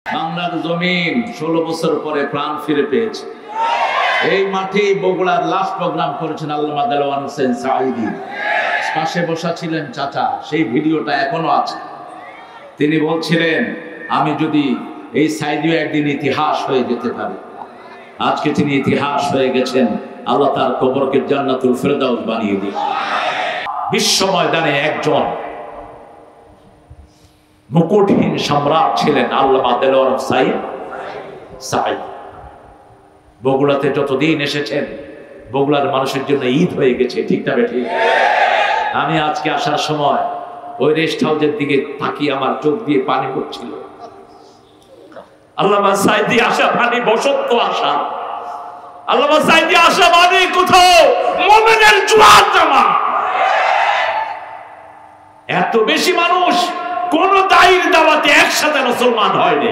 বাংলার জমিন 16 বছর পরে প্রাণ ফিরে পেয়েছে। এই মাঠেই বগুড়ার লাস্ট প্রোগ্রাম করেছেন আল্লামা দেলোয়ার হোসেন সাঈদী। পাশে বসা ছিলেন চাচা, সেই ভিডিওটা এখনো আছে। তিনি বলছিলেন, আমি যদি এই সাঈদীও একদিন ইতিহাস হয়ে যেতে পারে। আজকে তিনি ইতিহাস হয়ে গেছেন। আল্লাহ তার কবরকে জান্নাতুল ফেরদাউস বানিয়ে দিন। বিশ্ব ময়দানে একজন মুকুটহীন সম্রাট ছিলেন আল্লামা দেলোয়ার হোসেন সাঈদী। বগুড়াতে যতদিন এসেছেন, বগুড়ার মানুষের জন্য ঈদ হয়ে গেছে, ঠিক না বেঠিক? আমি আজকে আসার সময় ওই রেস্ট হাউসের দিকে তাকিয়ে আমার চোখ দিয়ে পানি পড়ছিল। আল্লামা সাঈদী আসা মানে বসন্ত আসা। আল্লামা সাঈদী আসা মানে কোথাও মুমিনের জোয়ার জামা। এত বেশি মানুষ কোন দায়ীর দাওয়াতে একসাথে মুসলমান হয়নি।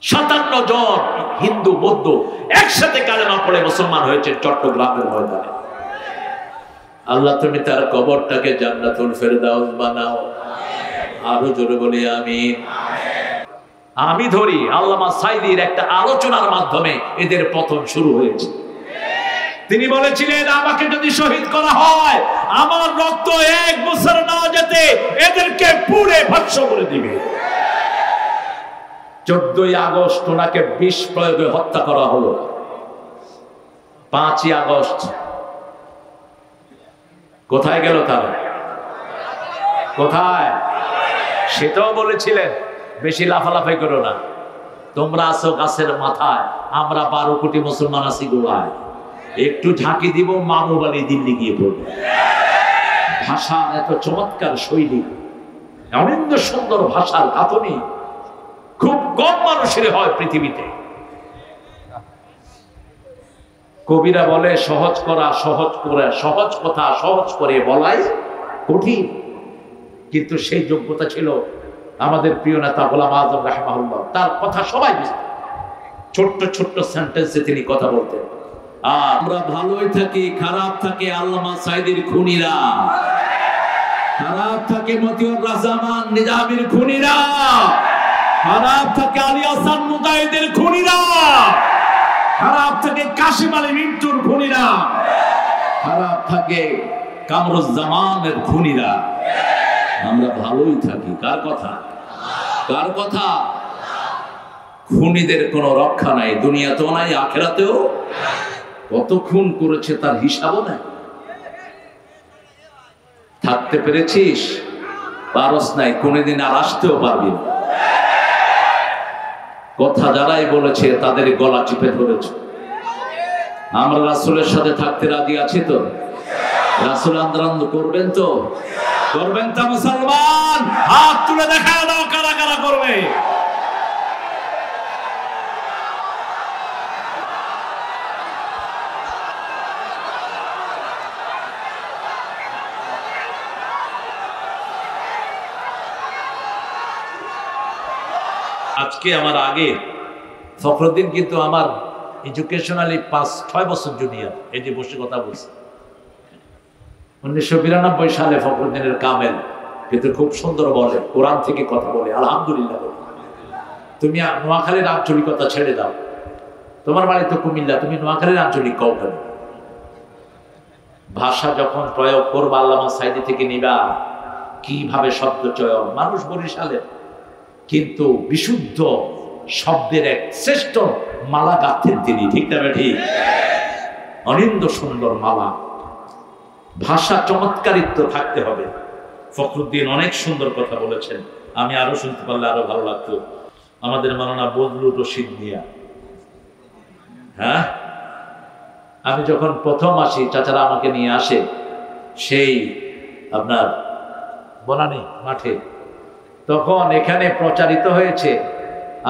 57 জন হিন্দু বৌদ্ধ একসাথে কালেমা পড়ে মুসলমান হয়েছে চট্টগ্রামের ময়দানে। আল্লাহ তুমি তার কবরটাকে জান্নাতুল ফেরদাউস বানাও। আরো জোরে বলি আমিন। আমি ধরি আল্লামা সাঈদীর একটা আলোচনার মাধ্যমে এদের পতন শুরু হয়েছে। তিনি বলেছিলেন, আমাকে যদি শহীদ করা হয়, আমার রক্ত এক বছর না যেতে এদেরকে পুড়ে ভস্ম করে দিবে। 14ই আগস্ট ওনাকে বিষ প্রয়োগে হত্যা করা হলো। 5ই আগস্ট কোথায় গেল তারা? কোথায়? সেটাও বলেছিলেন, বেশি লাফালাফাই করো না, তোমরা আছো গাছের মাথায়, আমরা 12 কোটি মুসলমান আছি গোড়ায়। একটু ঝাঁকি দিব, মামুব আলী দিল্লি গিয়ে পড়বে। ভাষা এত চমৎকার শৈলী, অনিন্দ সুন্দর ভাষার গাঁথনি খুব কম মানুষের হয় পৃথিবীতে। কবিরা বলে, সহজ করা সহজ করে, সহজ কথা সহজ করে বলাই কঠিন। কিন্তু সেই যোগ্যতা ছিল আমাদের প্রিয় নেতা গোলাম আযম রাহিমাহুল্লাহ। তার কথা সবাই বুঝতেন, ছোট্ট ছোট্ট সেন্টেন্সে তিনি কথা বলতেন। আমরা ভালোই থাকি, খারাপ থাকে আল্লামা সাঈদীর খুনিরা, খারাপ থাকে মতিউর রাহমান নিজামীর খুনিরা, খারাপ থাকে আলী হাসান মুজাহিদের খুনিরা, খারাপ থাকে কাশিম আলী মিন্টুর খুনিরা, খারাপ থাকে কামরুজ্জামানের খুনিরা। আমরা ভালোই থাকি। কার কথা? কার কথা? খুনিদের কোনো রক্ষা নাই, দুনিয়াতেও নাই, আখিরাতেও। কত খুন করেছে তার হিসাবও নাই। থাকতে পেরেছিস? পারস নাই, কোনদিন আর আসতেও পারবি না। কথা যারাই বলেছে তাদের গলা চিপে ধরেছে। আমরা রাসূলের সাথে থাকতে রাজি আছি তো? রাসূল আন্দোলন করবেন তো? করবেন তো মুসলমান? হাত তুলে দেখা দাও কারা কারা করবে। আজকে আমার আগে ফখরুদ্দিন কিন্তু আমার এডুকেশনালি 5-6 বছর জুনিয়র। এই যে বসে কথা বলছে, 1992 সালে ফখরুদ্দিনের কামেল, কিন্তু খুব সুন্দর বলে, কোরআন থেকে কথা বলে, আলহামদুলিল্লাহ বলে। তুমি নোয়াখালীর আঞ্চলিকতা ছেড়ে দাও, তোমার বাড়ি তো কুমিল্লা, তুমি নোয়াখালীর আঞ্চলিক কও কেন? ভাষা যখন প্রয়োগ করবা আল্লামা সাঈদী থেকে নিবা, কিভাবে শব্দ চয়ন। মানুষ বরিশালের, কিন্তু বিশুদ্ধ শব্দের এক শ্রেষ্ঠ মালা গাঁথেন তিনি, ঠিক না ঠিক? অনিন্দ সুন্দর মালা। ভাষা চমৎকারিত্ব থাকতে হবে। ফখরুদ্দিন অনেক সুন্দর কথা বলেছেন, আমি আরো শুনতে পারলে আরো ভালো লাগতো। আমাদের মাওলানা বজলুর রশিদ মিয়া, হ্যাঁ, আমি যখন প্রথম আসি, চাচারা আমাকে নিয়ে আসে সেই আপনার বনানী মাঠে, তখন এখানে প্রচারিত হয়েছে।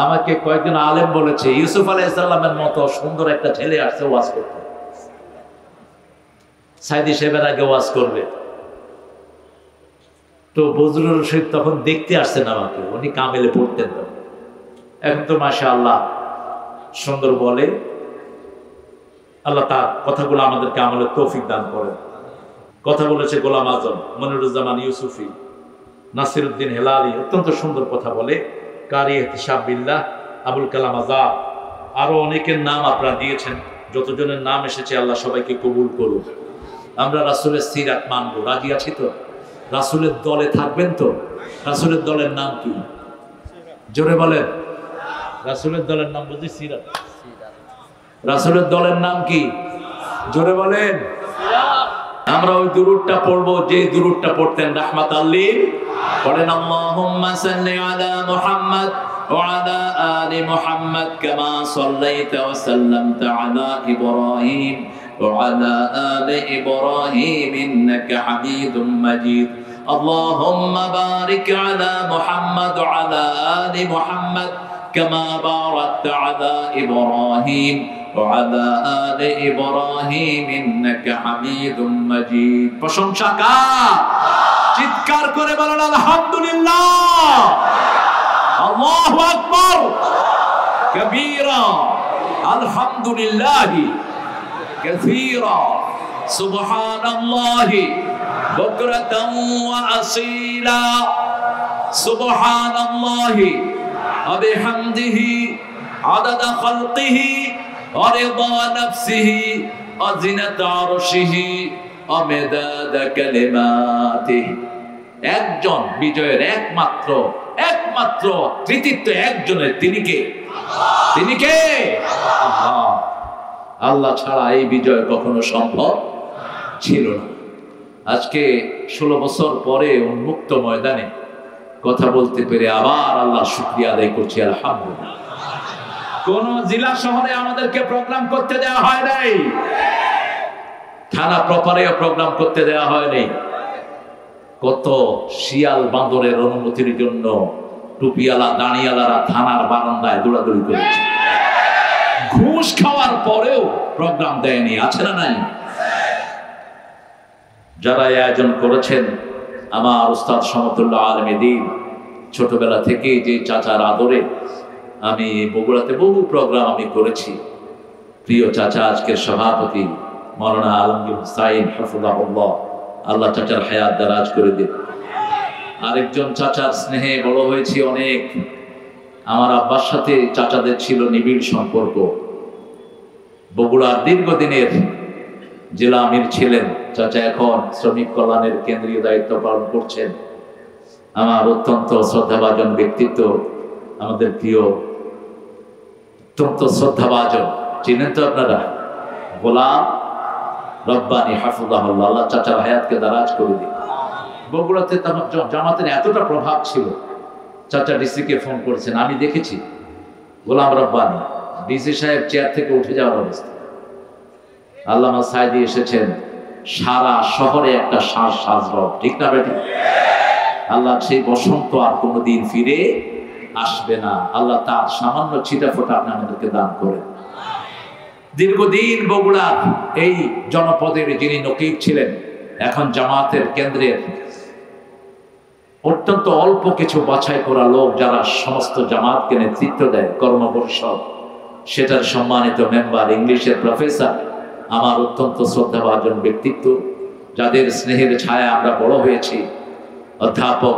আমাকে কয়েকজন আলেম বলেছে, ইউসুফ আলাইহিস সালামের মতো সুন্দর একটা ছেলে আসছে ওয়াজ করতে, সাঈদী সাহেবের আগে ওয়াজ করবে। তো বজলুর রশিদ তখন দেখতে আসছেন আমাকে, উনি কামেলে পড়তেন। এখন তো মাশাআল্লাহ সুন্দর বলে। আল্লাহ তার কথাগুলো আমাদেরকে আমলের তৌফিক দান করেন। কথা বলেছে গোলাম আজম, মনিরুজ্জামান ইউসুফি, নাসিরউদ্দিন হেলালি, অত্যন্ত সুন্দর কথা বলে। কারি ইহতিসাব বিল্লাহ, আবুল কালাম আজাদ, আরো অনেকের নাম আপনারা দিয়েছেন। যতজনের নাম এসেছে আল্লাহ সবাইকে কবুল করুন। আমরা রাসূলের সিরাত মানব, রাজি আছি তো? রাসূলের দলে থাকবেন তো? রাসূলের দলের নাম কি? জোরে বলেন। রাসূলের দলের নাম বুঝি সিরাত। রাসূলের দলের নাম কি? জোরে বলেন। আমরা ওই দুরূদটা পড়বো যে দুরূদটা পড়তেন রাহমাতাল লিল। পড়েন আল্লাহুম্মা সাল্লি আলা মুহাম্মদ ওয়া আলা আলি মুহাম্মদ কামা সাল্লাইতা ওয়া সাল্লামতা আলা ইব্রাহিম ওয়া আলা আলি ইব্রাহিম ইন্নাকা হামিদুম মাজিদ। আল্লাহুম্মা বারিক আলা মুহাম্মদ ওয়া আলা আলি মুহাম্মদ কামা বারাকতা আলা ইব্রাহিম وعلى آل إبراهيم إنك حميد مجيد। প্রশংসা কার? চিৎকার করে বলেন আলহামদুলিল্লাহ। আল্লাহু আকবার কবীরা, আলহামদুলিল্লাহি কাসীরা, সুবহানাল্লাহি বুকরাতান ওয়া আসীলা, সুবহানাল্লাহি ওয়া বিহামদিহি আদাদা খালকিহি ورضا نفسه وزنة عرشه ومداد كلماته। একজন বিজয়ের একমাত্র কৃতিত্ব একজনের, তিনি কে? তিনি কে? আল্লাহ। আল্লাহ ছাড়া এই বিজয় কখনো সম্ভব ছিল না। আজকে 16 বছর পরে উন্মুক্ত ময়দানে কথা বলতে পেরে আবার আল্লাহ শুকরিয়া আদায় করছি, আলহামদুলিল্লাহ। কোন জেলা শহরে আমাদেরকে প্রোগ্রাম করতে দেওয়া হয় নাই, থানা প্রপারেও প্রোগ্রাম করতে দেওয়া হয়নি। কত শিয়াল বান্দরের অনুমতির জন্য টুপিওয়ালা দাঁড়িয়ালারা থানার বারান্দায় দৌড়াদৌড়ি করেছে। ঘুষ খাওয়ার পরেও প্রোগ্রাম দেয়নি, আছে না নাই? যারা আয়োজন করেছেন, আমার উস্তাদ সমতুল্লাহ আলমী দ্বীন, ছোটবেলা থেকে যে চাচার আদরে আমি বগুড়াতে বহু প্রোগ্রাম আমি করেছি। প্রিয় চাচা আজকের সভাপতি মাওলানা আলমগীর হুসাইন হাফিজাহুল্লাহ, আল্লাহ চাচার হায়াত দারাজ করে দিন। আরেকজন চাচার স্নেহে বড় হয়েছি অনেক। আমার আব্বার সাথে চাচাদের ছিল নিবিড় সম্পর্ক। বগুড়ার দীর্ঘদিনের জেলা আমির ছিলেন চাচা, এখন শ্রমিক কল্যাণের কেন্দ্রীয় দায়িত্ব পালন করছেন। আমার অত্যন্ত শ্রদ্ধাভাজন ব্যক্তিত্ব, আমাদের প্রিয় অত্যন্ত শ্রদ্ধাভাজন, চিনেন তো আপনারা, গোলাম রব্বানী হাফিজাহুল্লাহ, আল্লাহ চাচার হায়াতকে দারাজ করে দিন। বগুড়াতে জামাতের এতটা প্রভাব ছিল, চাচা ডিসিকে ফোন করেছেন, আমি দেখেছি গোলাম রব্বানী ডিসি সাহেব চেয়ার থেকে উঠে যাওয়ার অবস্থা। আল্লামা সাইদি এসেছেন, সারা শহরে একটা শ্বাস সাজরব, ঠিক না বেটি? আল্লাহ সেই বসন্ত আর কোনোদিন ফিরে আসবে না। আল্লাহ তার সামান্য ছিটাফোঁটা আপনি আমাদেরকে দান করেন। দীর্ঘদিন বগুড়ার এই জনপদের যিনি নকিব ছিলেন, এখন জামাতের কেন্দ্রের অত্যন্ত অল্প কিছু বাছাই করা লোক যারা সমস্ত জামাতকে নেতৃত্ব দেয়, কর্ম পরিষদ, সেটার সম্মানিত মেম্বার, ইংলিশের প্রফেসর, আমার অত্যন্ত শ্রদ্ধাভাজন ব্যক্তিত্ব, যাদের স্নেহের ছায়া আমরা বড় হয়েছি, অধ্যাপক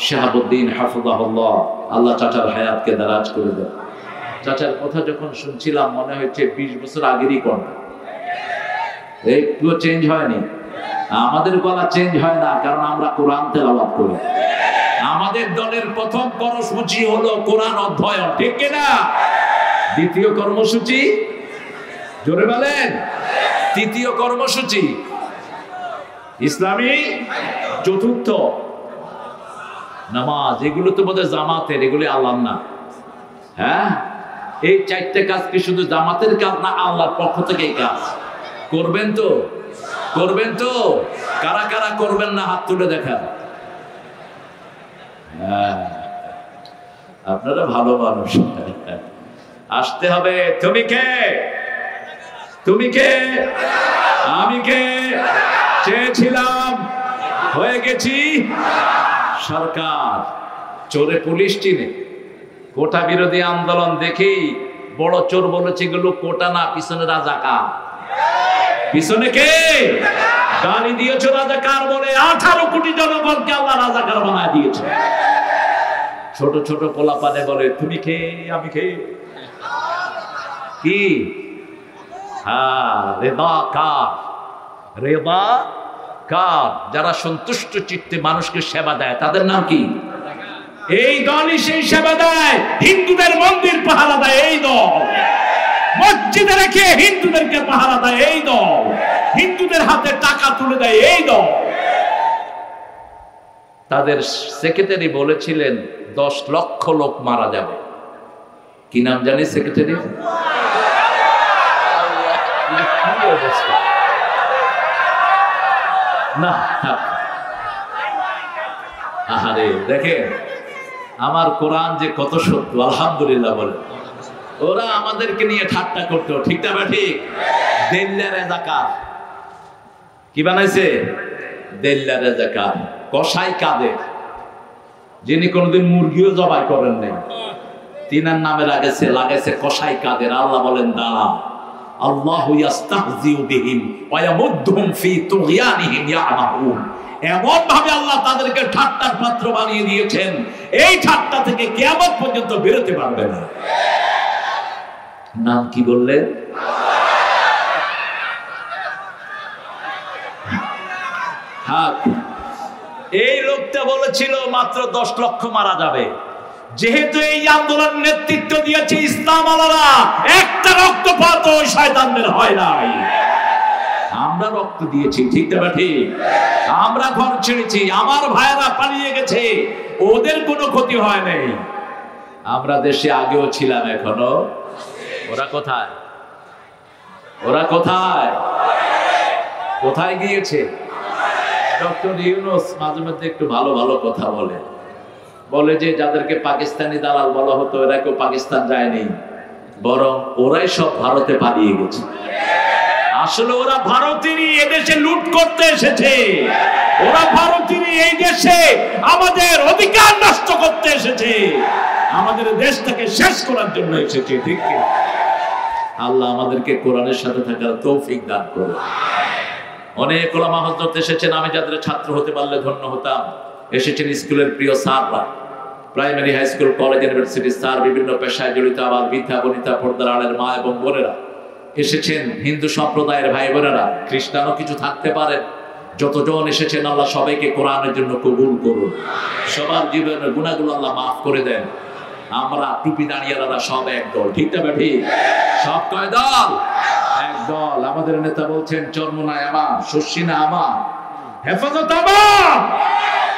শাহাবুদ্দিন হাফিজাহুল্লাহ, আল্লাহ চাচার হায়াতকে দারাজ করে দেন। চাচার কথা যখন শুনছিলাম মনে হচ্ছে 20 বছর আগেরই কণ্ঠ, একটুও চেঞ্জ হয়নি। আমাদের গলা চেঞ্জ হয় না, কারণ আমরা কোরআন তেলাওয়াত করি। আমাদের দলের প্রথম কর্মসূচি হলো কোরআন অধ্যয়ন, ঠিক কিনা? দ্বিতীয় কর্মসূচি, জোরে বলেন, তৃতীয় কর্মসূচি ইসলামী, চতুর্থ নামাজ। এগুলো তো বোধহয় জামাতের, এগুলি আল্লাহর না। হ্যাঁ, এই 4টে কাজ কি শুধু জামাতের কাজ না, আল্লাহর পক্ষ থেকে এই কাজ করবেন তো? করবেন তো? কারা কারা করবেন না হাত তুলে দেখান। হ্যাঁ, আপনারা ভালো মানুষ, আসতে হবে। তুমি কে? তুমি কে? আমি কে? চেয়েছিলাম, হয়ে গেছি সরকার। চোরে পুলিশ চিনে, কোটা বিরোধী আন্দোলন দেখেই বড় চোর বলেছে এগুলো কোটা না, পিছনে রাজাকার। পিছনে কে? গালি দিয়েছে রাজাকার বলে। 18 কোটি জনগণকে আল্লাহ রাজাকার বানায় দিয়েছে। ছোট ছোট পোলাপানে বলে তুমি খেয়ে আমি খেয়ে কি হ্যাঁ রেদা কার রেদা কার যারা সন্তুষ্ট চিত্তে মানুষকে সেবা দেয় তাদের নাম কি এই দলই সেই সেবা দেয় হিন্দুদের মন্দির পাহারা দেয় এই দল মসজিদে রেখে হিন্দুদেরকে পাহারা দেয় এই দল হিন্দুদের হাতে টাকা তুলে দেয় এই দল তাদের সেক্রেটারি বলেছিলেন 10 লক্ষ লোক মারা যাবে কি নাম জানি সেক্রেটারি না আহারে দেখেন আমার কোরআন যে কত সত্য আলহামদুলিল্লাহ বলে ওরা আমাদেরকে নিয়ে ঠাট্টা করতো ঠিক না ঠিক দেল্লা রাজাকার কি বানাইছে দেল্লা রাজাকার কসাই কাদের যিনি কোনোদিন মুরগিও জবাই করেন নাই তিনার নামে লাগাইছে কসাই কাদের আল্লাহ বলেন দাঁড়া আল্লাহু ইস্তাহজিউ বিহিম ওয়া ইয়ামুদ্দুহুম ফি তুগয়ানিহিম ইয়ামাহুন এমন ভাবে আল্লাহ তাদেরকে ঠাট্টার পাত্র বানিয়ে দিয়েছেন এই ঠাট্টা থেকে কিয়ামত পর্যন্ত বেরোতে পারবে না নাম কি বললেন হ্যাঁ এই লোকটা বলেছিল মাত্র 10 লক্ষ মারা যাবে যেহেতু এই আন্দোলন নেতৃত্ব দিয়েছে ইসলাম আলারা একটা রক্তপাত ওই শয়তানদের হয় নাই আমরা রক্ত দিয়েছি ঠিক না ঠিক আমরা ঘর ছেড়েছি আমার ভাইয়েরা পালিয়ে গেছে ওদের কোনো ক্ষতি হয় নাই আমরা দেশে আগেও ছিলাম এখনো ওরা কোথায় কোথায় গিয়েছে ডক্টর ইউনূস মাঝে মধ্যে একটু ভালো ভালো কথা বলে যে যাদেরকে পাকিস্তানি দালাল বলা হতো এরা কেউ পাকিস্তান যায়নি বরং ওরাই সব ভারতে পালিয়ে গেছে আসলে ওরা ভারতেরই এদেশে লুট করতে এসেছে ওরা ভারতেরই এই দেশে আমাদের অধিকার নষ্ট করতে এসেছে আমাদের দেশটাকে শেষ করার জন্য এসেছে ঠিক কি আল্লাহ আমাদেরকে কোরআনের সাথে থাকার তৌফিক দান করুন অনেক ওলামা হযরত এসেছেন আমি যাদের ছাত্র হতে পারলে ধন্য হতাম এসেছেন স্কুলের প্রিয় স্যাররা primary high school college university sir বিভিন্ন পেশায় জড়িত আবার বৃদ্ধা বনিতা পর্দার আড়ের মা এবং বোনেরা এসেছেন হিন্দু সম্প্রদায়ের ভাই বোনেরা খ্রিস্টানও কিছু থাকতে পারেন যতজন এসেছেন আল্লাহ সবাইকে কোরআনের জন্য কবুল করুন সবার জীবনের গুনাহগুলো আল্লাহ মাফ করে দেন আমরা টুপি দাঁড়িয়ারা সব একদল ঠিক না ঠিক সব কয় দল একদল আমাদের নেতা বলছেন চরমোনাই আমার শস্যিনা আমার হেফাজত আমার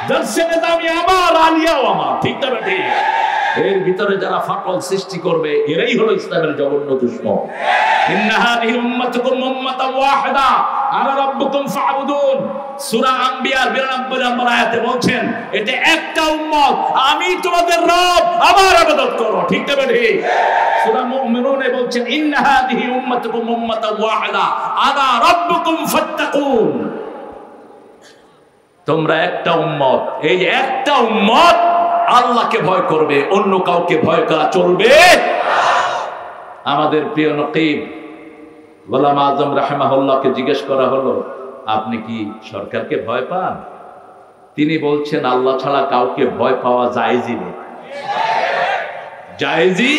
দর্শে নেতামি আমার আলিয়াও আমার ঠিক না ঠিক এর ভিতরে যারা ফাটল সৃষ্টি করবে এরাই হলো ইসলামের জঘন্য দুশমন ইন্না হাযিহি উম্মাতুকুম উম্মাতান ওয়াহিদা আনা রাব্বুকুম ফা'বুদুন সূরা আম্বিয়ার 92 নম্বর আয়াতে বলছেন এটা একটা উম্মত আমি তোমাদের রব আমার ইবাদত করো ঠিক না ঠিক সূরা মুমিনুনে বলছেন ইন্না হাযিহি উম্মাতুকুম উম্মাতান ওয়াহিদা আনা রাব্বুকুম ফাত্তাকুন তোমরা একটা উম্মত এই একটা উম্মত আল্লাহকে ভয় করবে অন্য কাউকে ভয় করা চলবে আমাদের প্রিয় নকিব গোলাম আজম রাহিমাহুল্লাহকে জিজ্ঞেস করা হলো আপনি কি সরকারকে ভয় পান তিনি বলছেন আল্লাহ ছাড়া কাউকে ভয় পাওয়া জায়েজই নেই জায়েজই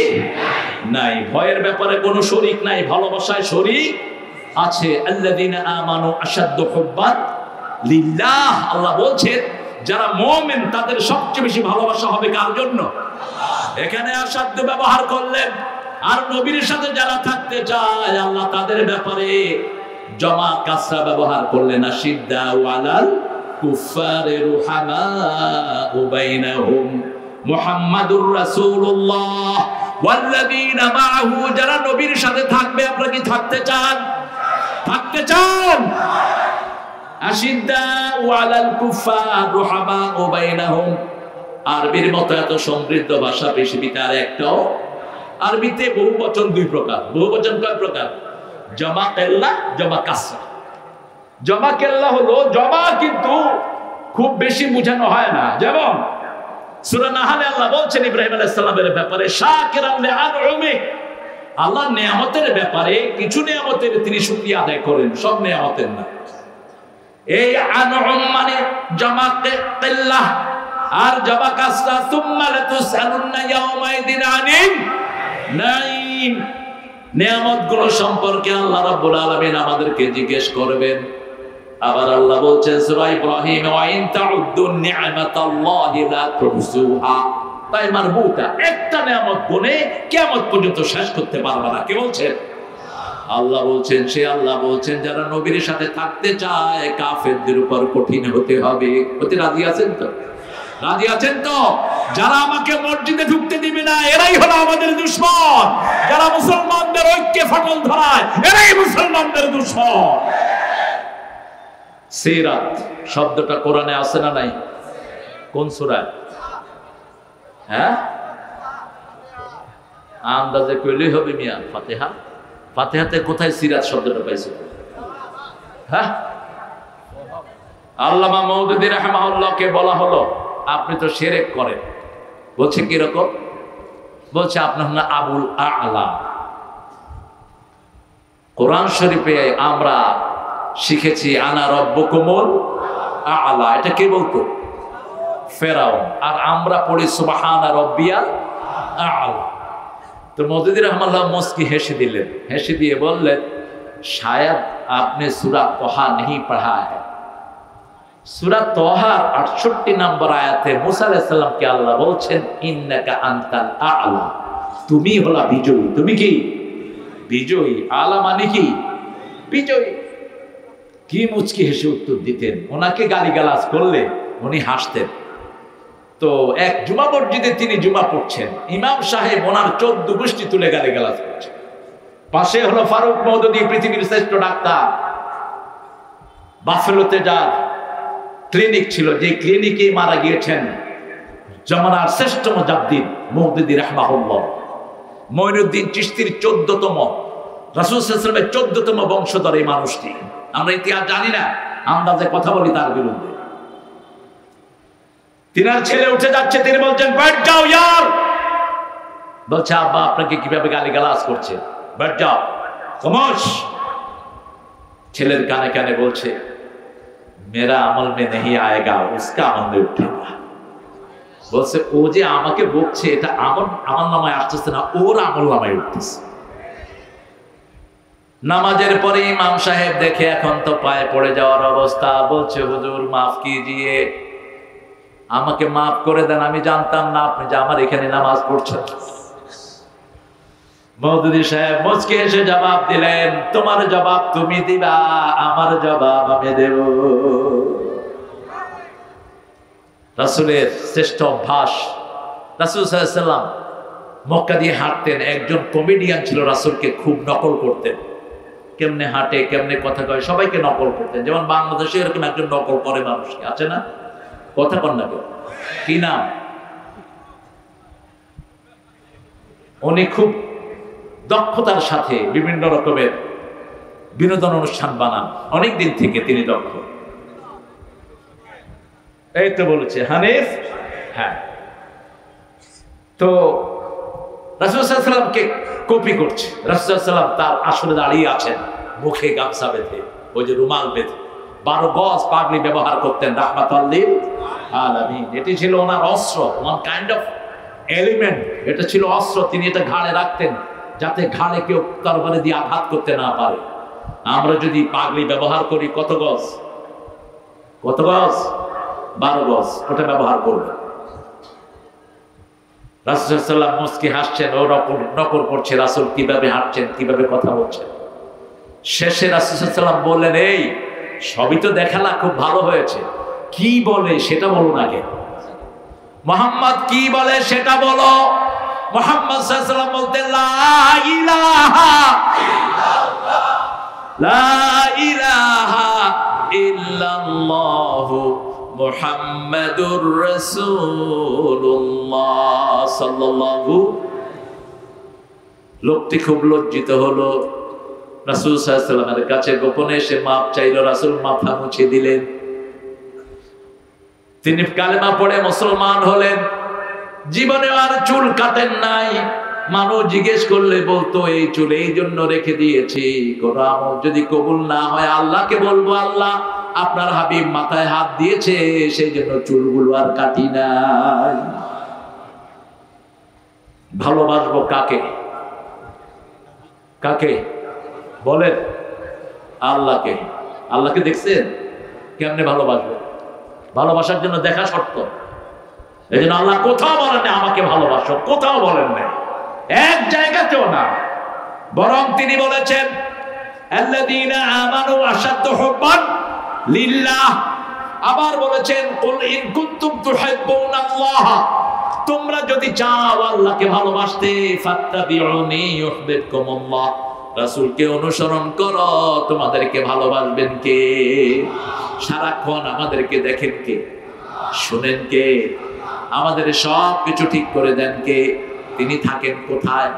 নাই ভয়ের ব্যাপারে কোনো শরীক নাই ভালোবাসায় শরীক আছে আল্লাযীনা আমানু আশাদ্দু হুব্বান লিল্লাহ আল্লাহ বলছেন যারা মুমিন তাদের সবচেয়ে বেশি ভালোবাসা হবে কার জন্য এখানে আসাধ্য ব্যবহার করলেন আর নবীর সাথে যারা থাকতে চায় আল্লাহ তাদের ব্যাপারে জমা কাসরা ব্যবহার করলেন আশিদ্দা ওয়ালাল কুফারে রুহামাউ বাইনাহুম মুহাম্মাদুর রাসূলুল্লাহ ওয়াল্লাযীনা মাআহু যারা নবীর সাথে থাকবে আপনারা কি থাকতে চান আশিদ্দা ওয়ালাল কুফার রুহামাউ বাইনাহুম আরবির মতো এত সমৃদ্ধ ভাষা পৃথিবীতে আর একটাও আরবিতে বহুবচন দুই প্রকার বহুবচন কয় প্রকার জমা কেল্লা জমা কাসরা জমা কেল্লা হলো জমা কিন্তু খুব বেশি বোঝানো হয় না যেমন সূরা নাহলে আল্লাহ বলছেন ইব্রাহিম আলাইহিস সালামের ব্যাপারে শাকিরান লিআনউমি আল্লাহ নিয়ামতের ব্যাপারে কিছু নিয়ামতের তিনি শুকরিয়া আদায় করেন সব নিয়ামতের না এই আনউম মানে জমা কেল্লা আর জবা কাসরা সুম্মা লাতুসআলুন্না ইয়াওমাইদিন আনিন নাঈম। নিয়ামতগুলো সম্পর্কে আল্লাহ রাব্বুল আলামিন আমাদেরকে জিজ্ঞেস করবেন। আবার আল্লাহ বলছেন সূরা ইব্রাহিম, ওয়া ইন তাউদ্দু নি'মাতাল্লাহি লা তুহসুহা। তাই মারবুতা একটা নিয়ামত গুণে কিয়ামত পর্যন্ত শেষ করতে পারবে না। কে বলছেন? আল্লাহ বলছেন। সে আল্লাহ বলছেন যারা নবীর সাথে থাকতে চায় কাফেরদের উপর কঠিন হতে হবে। হতে রাজি আছেন তো? রাজি আছেন তো? যারা আমাকে মসজিদে ঢুকতে দিবে না এরাই হলো আমাদের দুশমন। যারা মুসলমানদের ঐক্যে ফাটল ধরায় এরাই মুসলমানদের দুশমন। সিরাত শব্দটা কোরআনে আছে না নাই? কোন সূরায়? হ্যাঁ, আন্দাজে কইলেই হবে মিয়া। ফাতিহা, ফাতিহাতে কোথায় সিরাত শব্দটা পাইছো? হ্যাঁ, আল্লামা মওদুদী রাহিমাহুল্লাহকে বলা হলো আপনি তো শিরক করেন। বলছে কি রকম? বলছে আপনার নাম আবুল আ'লা। কোরআন শরীফে আমরা শিখেছি আনা রব্বুকুমুল আ'লা। এটা কে বলতো? ফেরাউন। আর আমরা পড়ি সুবহানা রব্বিয়াল আ'লা। তো মওদুদী রাহিমাহুল্লাহ মুস্কি হেসে দিলেন। হেসে দিয়ে বললেন शायद आपने सूरा तोहा नहीं पढ़ा है। सूरा तोहार 68 नंबर आयते मूसा अलैहिस सलाम के अल्लाह बोलছেন इन्नका अंतल आ'ला। তুমি হলা বিজয়ী। তুমি কি বিজয়ী? আলা মানে কি? বিজয়ী। কি মুচকি হেসে উত্তর দিতেন। ওনাকে গালিগালাজ করলে উনি হাসতেন। তো এক জুমা মসজিদে তিনি জুমা পড়ছেন, ইমাম সাহেব ওনার 14 গোষ্ঠী তুলে গালিগালাজ করছেন। পাশে হলো ফারুক মওদুদী, পৃথিবীর শ্রেষ্ঠ ডাক্তার। বাফেলোতে যার ক্লিনিক ছিল, যে ক্লিনিকে মারা গিয়েছেন জামানার শ্রেষ্ঠ মুজাদ্দিদ মওদুদী রাহিমাহুল্লাহ। মঈনুদ্দিন চিশতির 14তম, রাসূল সাল্লাল্লাহু আলাইহি ওয়াসাল্লামের 14তম বংশধর এই মানুষটি। আমরা ইতিহাস জানি না, আন্দাজে কথা বলি তার বিরুদ্ধে। তিনার ছেলে উঠে যাচ্ছে, তিনি বলছেন बैठ जाओ यार। বলছে আব্বা আপনাকে কিভাবে গালিগালাজ করছে? बैठ जाओ खामोश। ছেলের কানে কানে বলছে मेरा अमल में नहीं आएगा, उसका अमल में उठेगा। বলছে ও যে আমাকে বকছে এটা আমার নামায় আসতেছে না, ওর আমল নামায় উঠতেছে। নামাজের পরে ইমাম সাহেব দেখে এখন তো পায়ে পড়ে যাওয়ার অবস্থা। বলছে হুজুর মাফ কিজিয়ে, আমাকে মাফ করে দেন, আমি জানতাম না আপনি যে আমার এখানে নামাজ পড়ছেন। মওদুদী সাহেব মুচকি হেসে জবাব দিলেন তোমার জবাব তুমি দিবা, আমার জবাব আমি দেব। রাসূলের শ্রেষ্ঠ অভ্যাস। রাসূল সাল্লাল্লাহু আলাইহি ওয়াসাল্লাম মক্কা দিয়ে হাঁটতেন, একজন কমেডিয়ান ছিল রাসূলকে খুব নকল করতেন। কেমনে হাঁটে, কেমনে কথা কয়, সবাইকে নকল করতেন। যেমন বাংলাদেশে এরকম একজন নকল করে মানুষকে আছে না? কথা কন না কেউ? কি নাম? উনি খুব দক্ষতার সাথে বিভিন্ন রকমের বিনোদন অনুষ্ঠান বানান, অনেক দিন থেকে তিনি দক্ষ। এই তো বলেছে হানিফ। হ্যাঁ, তো রাসূল সাল্লাল্লাহু আলাইহি ওয়াসাল্লামকে কপি করছে। রাসূল সাল্লাল্লাহু আলাইহি ওয়াসাল্লাম তার আসলে দাঁড়িয়ে আছেন, মুখে গামছা বেঁধে, ওই যে রুমাল বেঁধে 12 গজ পাগড়ি ব্যবহার করতেন রাহমাতাল লিল আলামিন। এটি ছিল ওনার অস্ত্র, ওয়ান কাইন্ড অফ এলিমেন্ট। এটা ছিল অস্ত্র, তিনি এটা ঘাড়ে রাখতেন যাতে ঘাড়ে কেউ তরবারি দিয়ে আঘাত করতে না পারে। আমরা যদি পাগড়ি ব্যবহার করি কত গজ? কত গজ? 12 গজ। ওটা ব্যবহার করবে। রাসূল সাল্লাল্লাহু আলাইহি ওয়াসাল্লাম মুস্কি হাসছেন, ও নকল করছে রাসূল কিভাবে হাঁটছেন, কিভাবে কথা বলছেন। শেষে রাসূল সাল্লাল্লাহু আলাইহি ওয়াসাল্লাম বললেন এই সবই তো দেখালা, খুব ভালো হয়েছে, কি বলে সেটা বলো না। কে মুহাম্মদ কি বলে সেটা বলো। মুহাম্মদ সাল্লাল্লাহু আলাইহি ওয়াসাল্লাম বলতেন লা ইলাহা ইল্লাল্লাহ, লা ইলাহা ইল্লাল্লাহু মুহাম্মাদুর রাসূলুল্লাহ সাল্লাল্লাহু। লোকটি খুব লজ্জিত হলো, রাসূল সাল্লাল্লাহু আলাইহি ওয়াসাল্লামের কাছে গোপনে এসে মাপ চাইল। রাসূল মাথা মুছে দিলেন। তিনি কালেমা পড়ে মুসলমান হলেন। জীবনে আর চুল কাটেন নাই। মানুষ জিজ্ঞেস করলে বলতো এই চুল এই জন্য রেখে দিয়েছি, কোন আমল যদি কবুল না হয় আল্লাহকে বলবো আল্লাহ আপনার হাবিব মাথায় হাত দিয়েছে, সেই জন্য চুলগুলো আর কাটি নাই। ভালোবাসবো কাকে? কাকে বলেন? আল্লাহকে। আল্লাহকে দেখছেন কেমনে ভালোবাসবে? ভালোবাসার জন্য দেখা শর্ত। এই জন্য আল্লাহ কোথাও বলেন না আমাকে ভালোবাসো, কোথাও বলেন না, এক জায়গাতেও না। বরং তিনি বলেছেন আল্লাযীনা আমানু আশাদ্দু হুব্বান লিল্লাহ। আবার বলেছেন কুল ইন কুনতুম তুহিব্বুনাল্লাহ, তোমরা যদি চাও আল্লাহকে ভালোবাসতে, ফাত্তাবিউনি ইউহিব্বুকুমুল্লাহ, রাসূলকে অনুসরণ করো, তোমাদেরকে ভালোবাসবেন কে? সারাক্ষণ আমাদেরকে দেখেন কে? শুনেন কে? আমাদের সব কিছু ঠিক করে দেন কে? তিনি থাকেন কোথায়?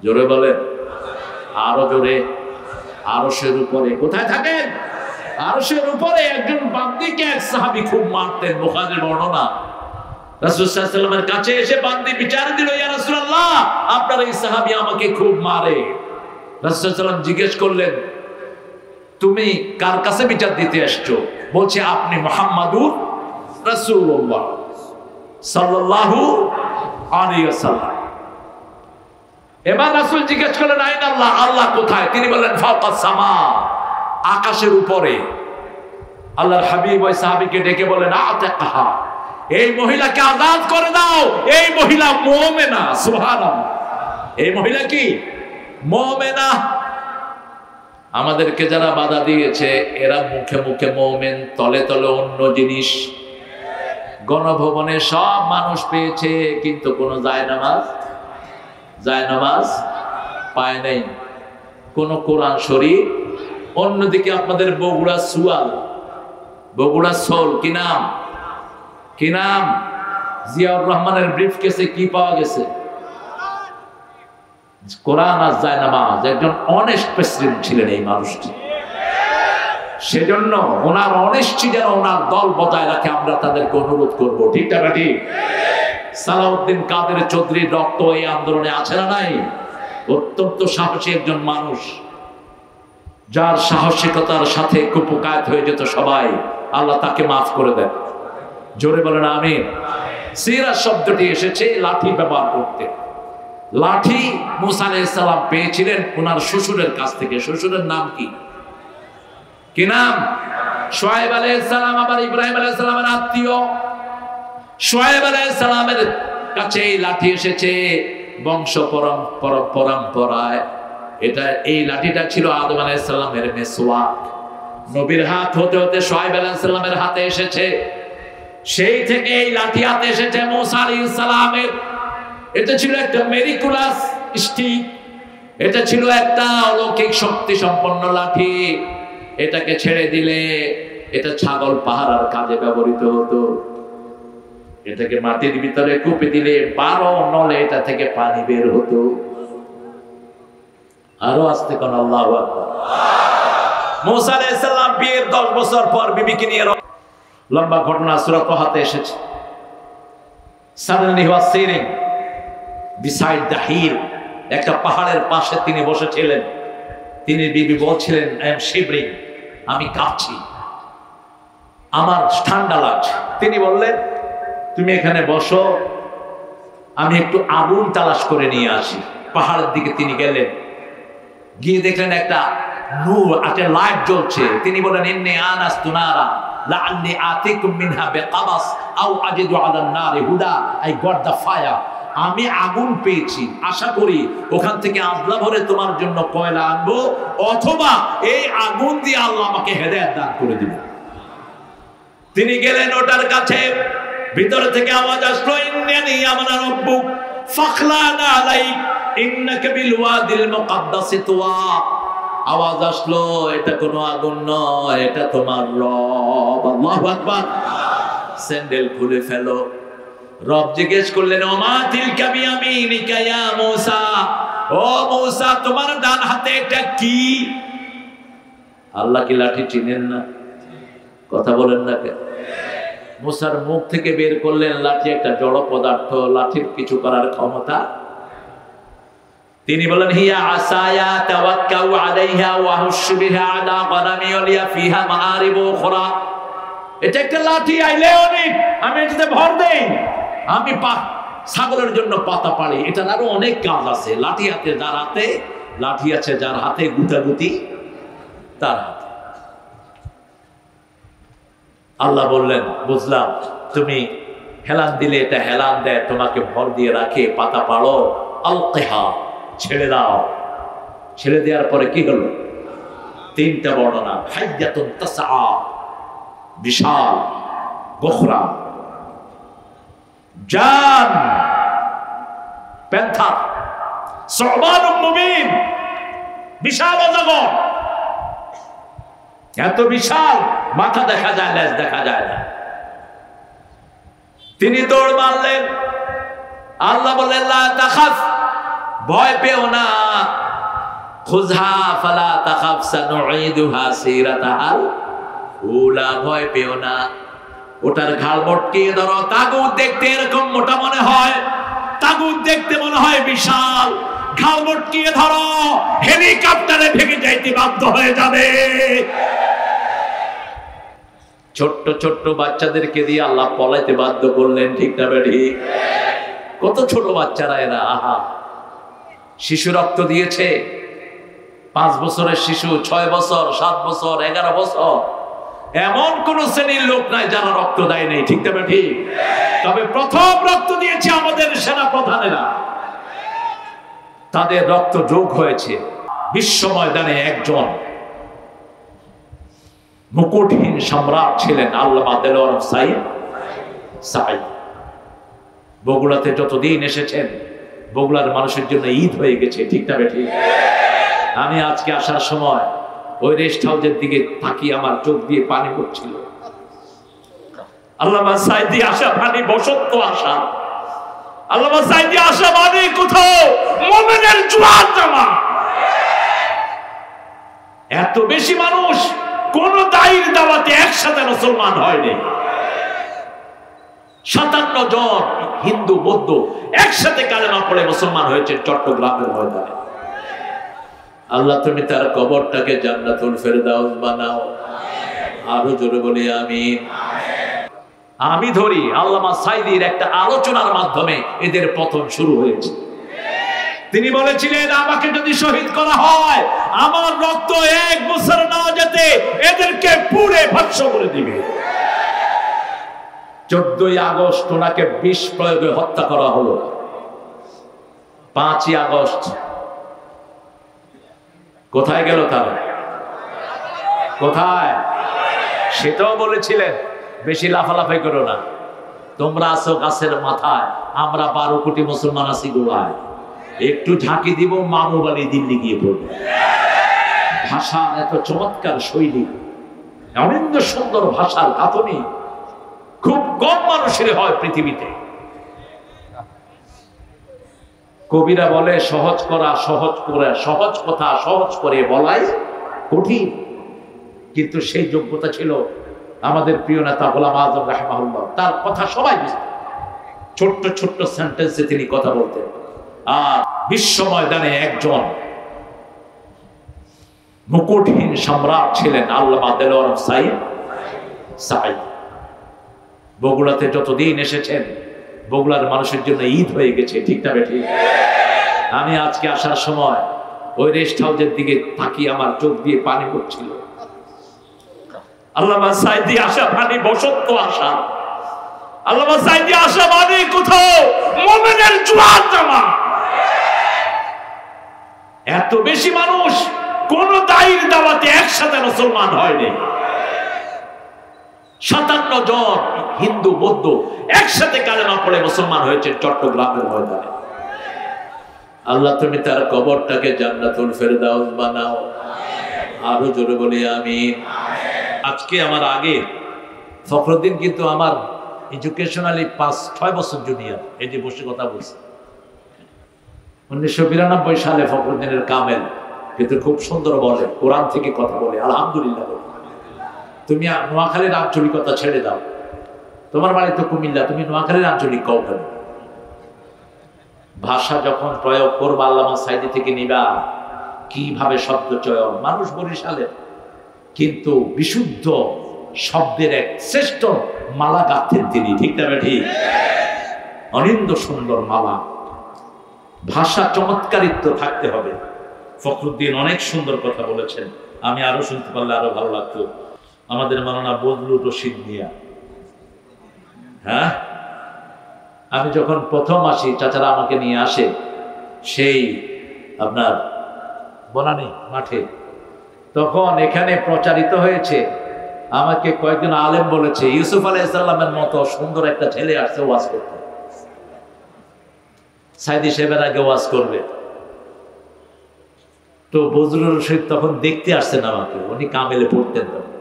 জোরে বলেন, আরো জোরে। আরশের উপরে। কোথায় থাকেন? আরশের উপরে। একজন বান্দীকে এক সাহাবী খুব মারতেন, বুখারীর বর্ণনা। রাসূল সাল্লাল্লাহু আলাইহি ওয়াসাল্লামের কাছে এসে বান্দী বিচার দিল, ইয়া রাসূলুল্লাহ, আপনার এই সাহাবী আমাকে খুব মারে। রাসূল সাল্লাল্লাহু আলাইহি ওয়াসাল্লাম জিজ্ঞেস করলেন, তুমি কার কাছে বিচার দিতে আসছো? বলছে, আপনি মুহাম্মাদুর রাসূলুল্লাহ সাল্লাল্লাহু আলাইহি ওয়াসাল্লাম। এবার রাসূল জিজ্ঞেস করলেন, আইন আল্লাহ, আল্লাহ কোথায়? তিনি বললেন, ফাওকাস সামা, আকাশের উপরে। আল্লাহর হাবিব ওই সাহাবীকে ডেকে বলেন, আতাকাহা, এই মহিলাকে আযাদ করে দাও, এই মহিলা মুমিনা। সুবহানাল্লাহ। এই মহিলা কি? মুমিনা। আমাদেরকে যারা বাধা দিয়েছে এরা মুখে মুখে মুমিন, তলে তলে অন্য জিনিস। গণভবনে সব মানুষ পেয়েছে, কিন্তু কোন জায়নামাজ পায় নাই, কোন কোরআন শরীফ। অন্যদিকে আপনাদের বগুড়া সুয়াল, বগুড়া সোল, কি নাম? কি নাম? জিয়াউর রহমানের ব্রিফকেসে কি পাওয়া গেছে? কোরআন আর জায়নামাজ। একজন অনেস্ট প্রেসিডেন্ট ছিলেন এই মানুষটি, সেজন্য ওনার অনেস্টি যেন ওনার দল বজায় রাখে, আমরা তাদেরকে অনুরোধ করবো। ঠিক না ঠিক? সালাউদ্দিন কাদের চৌধুরীর রক্ত এই আন্দোলনে আছে না নাই? অত্যন্ত সাহসী একজন মানুষ, যার সাহসিকতার সাথে কুপকায়েত হয়ে যেত সবাই। আল্লাহ তাকে মাফ করে দেন। জোরে বলেন আমিন। সিরাত শব্দটি এসেছে লাঠি ব্যবহার করতে। লাঠি মুসা আলাইহিস সালাম পেয়েছিলেন ওনার শ্বশুরের কাছ থেকে। শ্বশুরের নাম কি? কি নাম? শুআয়ব আলাইহিস সালাম। আবার ইব্রাহিম আলাইহিস সালামের আত্মীয়। শুআয়ব আলাইহিস সালামের কাছে এই লাঠি এসেছে বংশ পরম্পরায়। এটা, এই লাঠিটা ছিল আদম আলাইহিস সালামের মেসওয়াক। নবীর হাত হতে হতে শুআয়ব আলাইহিস সালামের হাতে এসেছে, সেই থেকে এই লাঠি হাতে এসেছে মুসা আলাইহিস সালামের। এটা ছিল একটা মেরিকুলাস স্টিক, এটা ছিল একটা অলৌকিক শক্তি সম্পন্ন লাঠি। এটাকে ছেড়ে দিলে এটা ছাগল পাহারার কাজে ব্যবহৃত হতো। এটাকে মাটির ভিতরে কুপে দিলে 12 নলে এটা থেকে পানি বের হতো। আরো আস্তে কোন আল্লাহু আকবার। মুসা আলাইহিস সালাম বিয়ের 10 বছর পর বিবিকে নিয়ে, লম্বা ঘটনা সূরা তাহাতে এসেছে। Suddenly he was sitting beside the hill, একটা পাহাড়ের পাশে তিনি বসেছিলেন। তিনি বিবি বলছিলেন, I am shivering, আমি কাঁপছি, আমার ঠান্ডা লাগছে। তিনি বললেন, তুমি এখানে বসো, আমি একটু আগুন তালাশ করে নিয়ে আসি। পাহাড়ের দিকে তিনি গেলেন, গিয়ে দেখলেন একটা নূর, একটা লাইট জ্বলছে। তিনি বলেন, ইন্নী আনাস্তু নারা লাআল্লি আতিকুম মিনহা বিকাবাস আও আজিদু আলান নারি হুদা, আই গট দ্য ফায়ার। আমি আগুন পেয়েছি, আশা করি ওখান থেকে আজলা ভরে তোমার জন্য কয়লা আনবো, অথবা এই আগুন দিয়ে আল্লাহ আমাকে হেদায়েত দান করে দিবেন। তিনি গেলেন ওটার কাছে, ভিতরে থেকে আওয়াজ আসলো, ইন্নানি আমানা রাব্বুক ফাখলানা আলাইক ইন্নাকা বিল ওয়াদিল মুকাদ্দাসি তুয়া। আওয়াজ আসলো, এটা কোনো আগুন নয়, এটা তোমার রব। আল্লাহু আকবার। স্যান্ডেল খুলে ফেলো। রব জিজ্ঞেস করলেন, ওমা তিলকা বিয়ামিনিকা ইয়া মূসা, ও মূসা তোমার ডান হাতে এটা কি? আল্লাহ কি লাঠি চিনেন না? কথা বলেন না কেন? মূসার মুখ থেকে বের করলেন লাঠি একটা জড় পদার্থ, লাঠির কিছু করার ক্ষমতা। তিনি বলেন হিয়া আসায়া তাওয়াক্কাউ আলাইহা ওয়া হুশু বিহা আলা গনামি ওয়া ফিহা মাআরিবু উখরা। এটা একটা লাঠি, আইলে অনেক, আমি এটাতে ভর দেই, আমি ছাগলের জন্য পাতা পাড়ি, এটার আরো অনেক কাজ আছে। লাঠি হাতে যার হাতে, লাঠি আছে যার হাতে, গুতাগুতি তার হাতে। আল্লাহ বললেন বুঝলাম, তুমি হেলান দিলে এটা হেলান দেয়, তোমাকে ভর দিয়ে রাখে, পাতা পাড়ো, আলকিহা ছেড়ে দাও। ছেড়ে দেওয়ার পরে কি হলো? তিনটা বর্ণনা। হাইয়াতুন তাসআ, বিশাল গোখরা, জান প্যান্থার, সুবানুম মুবিন, বিশাল অজগর, এত বিশাল, মাথা দেখা যায়, লেজ দেখা যায় না। তিনি দৌড় মারলেন। আল্লাহ বললেন লা তাখাফ, ভয় পেও না, খুযহা ফালা তাখাফ সানুঈদুহা সিরাতাহাল উলা, ভয় পেও না, ওটার ঘাড় মটকিয়ে ধরো। তাগুত দেখতে এরকম মোটা মনে হয়, তাগুত দেখতে মনে হয় বিশাল, ঘাড় মটকিয়ে ধরো, হেলিকপ্টারে ভেঙে যাইতে বাধ্য হয়ে যাবে। ছোট্ট ছোট্ট বাচ্চাদেরকে দিয়ে আল্লাহ পলাইতে বাধ্য করলেন, ঠিক না বেঠি? কত ছোট বাচ্চারা এরা, আহা! শিশু রক্ত দিয়েছে, 5 বছরের শিশু, 6 বছর, 7 বছর, 11 বছর, এমন কোন শ্রেণীর লোক নাই যারা রক্ত দেয় নাই, ঠিক না বেঠি? তবে প্রথম রক্ত দিয়েছে আমাদের সেনা প্রধানেরা, তাদের রক্ত যোগ হয়েছে। বিশ্ব ময়দানে একজন মুকুটহীন সম্রাট ছিলেন আল্লামা দেলোয়ার সাঈদ। বগুড়াতে যতদিন এসেছেন, বগুড়ার মানুষের জন্য ঈদ হয়ে গেছে, ঠিক না বেঠি? আমি আজকে আসার সময় ওই রেস্ট হাউসের দিকে তাকিয়ে আমার চোখ দিয়ে পানি পড়ছিল। আল্লামা সাঈদী আসা মানে বসন্ত আসা, আল্লামা সাঈদী আসা মানে কোথাও মুমিনের জোয়ার জমা। এত বেশি মানুষ কোন দায়ীর দাওয়াতে একসাথে মুসলমান হয়নি। 57 জন হিন্দু বৌদ্ধ একসাথে কালেমা পড়ে মুসলমান হয়েছে চট্টগ্রামের ময়দানে। আল্লাহ তুমি তার কবরটাকে জান্নাতুল ফেরদাউস বানাও, আরো জোরে বলি আমিন। আমি ধরি আল্লামা সাঈদীর একটা আলোচনার মাধ্যমে এদের পতন শুরু হয়েছে। তিনি বলেছিলেন আমাকে যদি শহীদ করা হয়, আমার রক্ত 1 বছর না যেতে এদেরকে পুড়ে ভস্ম করে দিবে। 14ই আগস্ট ওনাকে বিষ প্রয়োগে হত্যা করা হলো। 5ই আগস্ট কোথায় গেল তারা? কোথায়? সেটাও বলেছিলেন বেশি লাফালাফি করো না, তোমরা আছো গাছের মাথায়, আমরা 12 কোটি মুসলমান আছি গোড়ায়, একটু ঝাঁকি দিব, মামু বাড়ি দিল্লি গিয়ে পড়বে। ভাষা এত চমৎকার শৈলী, অনিন্দ সুন্দর ভাষার গাঁথনি খুব কম মানুষের হয় পৃথিবীতে। কবিরা বলে সহজ করা সহজ করে, সহজ কথা সহজ করে বলাই কঠিন, কিন্তু সেই যোগ্যতা ছিল আমাদের প্রিয় নেতা গোলাম আযম রাহিমাহুল্লাহ। তার কথা সবাই বুঝতেন, ছোট্ট ছোট্ট সেন্টেন্সে তিনি কথা বলতেন। আর বিশ্ব ময়দানে একজন মুকুটহীন সম্রাট ছিলেন আল্লামা দেলোয়ার সাঈদ। বগুড়াতে যতদিন এসেছেন, বগুড়ার মানুষের জন্য ঈদ হয়ে গেছে, ঠিক না বেঠি? আমি আজকে আসার সময় ওই রেস্ট হাউসের দিকে তাকিয়ে আমার চোখ দিয়ে পানি পড়ছিল। আল্লামা সাঈদী আসা মানে বসন্ত আসা, আল্লামা সাঈদী আসা মানে কোথাও মুমিনের জোয়ার জমা। এত বেশি মানুষ কোন দায়ীর দাওয়াতে একসাথে মুসলমান হয়নি। 57 জন হিন্দু বৌদ্ধ একসাথে কালেমা পড়ে মুসলমান হয়েছে চট্টগ্রামের ময়দানে। আল্লাহ তুমি তার কবরটাকে জান্নাতুল ফেরদাউস বানাও, আরো জোরে বলি আমিন। আজকে আমার আগে ফখরুদ্দিন কিন্তু আমার এডুকেশনালি 5-6 বছর জুনিয়র, এই যে বসে কথা বলছে। 1992 সালে ফখরুদ্দিনের কামেল, কিন্তু খুব সুন্দর বলে, কোরআন থেকে কথা বলে, আলহামদুলিল্লাহ। তুমি নোয়াখালীর আঞ্চলিকতা ছেড়ে দাও, তোমার বাড়ি তো কুমিল্লা, তুমি নোয়াখালীর আঞ্চলিক কও কেন? ভাষা যখন প্রয়োগ করবো আল্লামা সাইদি থেকে নিবা, কিভাবে শব্দ চয়ন, মানুষ বরিশালের, কিন্তু বিশুদ্ধ শব্দের এক শ্রেষ্ঠ মালা গাঁথেন তিনি, ঠিক না ঠিক? অনিন্দ সুন্দর মালা, ভাষা চমৎকারিত্ব থাকতে হবে। ফখরুদ্দিন অনেক সুন্দর কথা বলেছেন, আমি আরো শুনতে পারলে আরো ভালো লাগতো। আমাদের মাওলানা বজলুর রশিদ মিয়া, হ্যাঁ, আমি যখন প্রথম আসি চাচারা আমাকে নিয়ে আসে সেই আপনার বনানী মাঠে, তখন এখানে প্রচারিত হয়েছে, আমাকে কয়েকজন আলেম বলেছে ইউসুফ আলাইহিস সালামের মতো সুন্দর একটা ছেলে আসছে ওয়াজ করতে, সাইদি সাহেবের আগে ওয়াজ করবে। তো বজলুর রশিদ তখন দেখতে আসছেন আমাকে, উনি কামেলে পড়তেন তখন।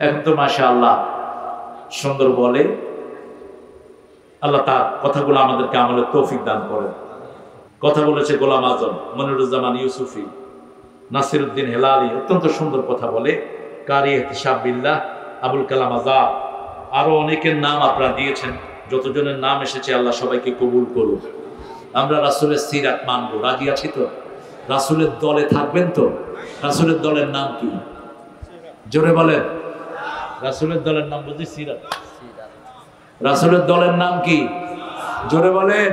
এখন তো মাশাআল্লাহ সুন্দর বলে, আল্লাহ তার কথাগুলো আমাদেরকে আমলের তৌফিক দান করেন। কথা বলেছে গোলাম আজম, মনিরুজ্জামান ইউসুফি, নাসিরউদ্দিন হেলালি, অত্যন্ত সুন্দর কথা বলে। কারি ইহতিসাব বিল্লাহ, আবুল কালাম আজাদ, আরো অনেকের নাম আপনারা দিয়েছেন। যতজনের নাম এসেছে আল্লাহ সবাইকে কবুল করুন। আমরা রাসূলের সিরাত মানব, রাজি আছি তো? রাসূলের দলে থাকবেন তো? রাসূলের দলের নাম কি? জোরে বলেন। রাসূলের দলের নাম বুঝি সিরাত। রাসূলের দলের নাম কি? জোরে বলেন।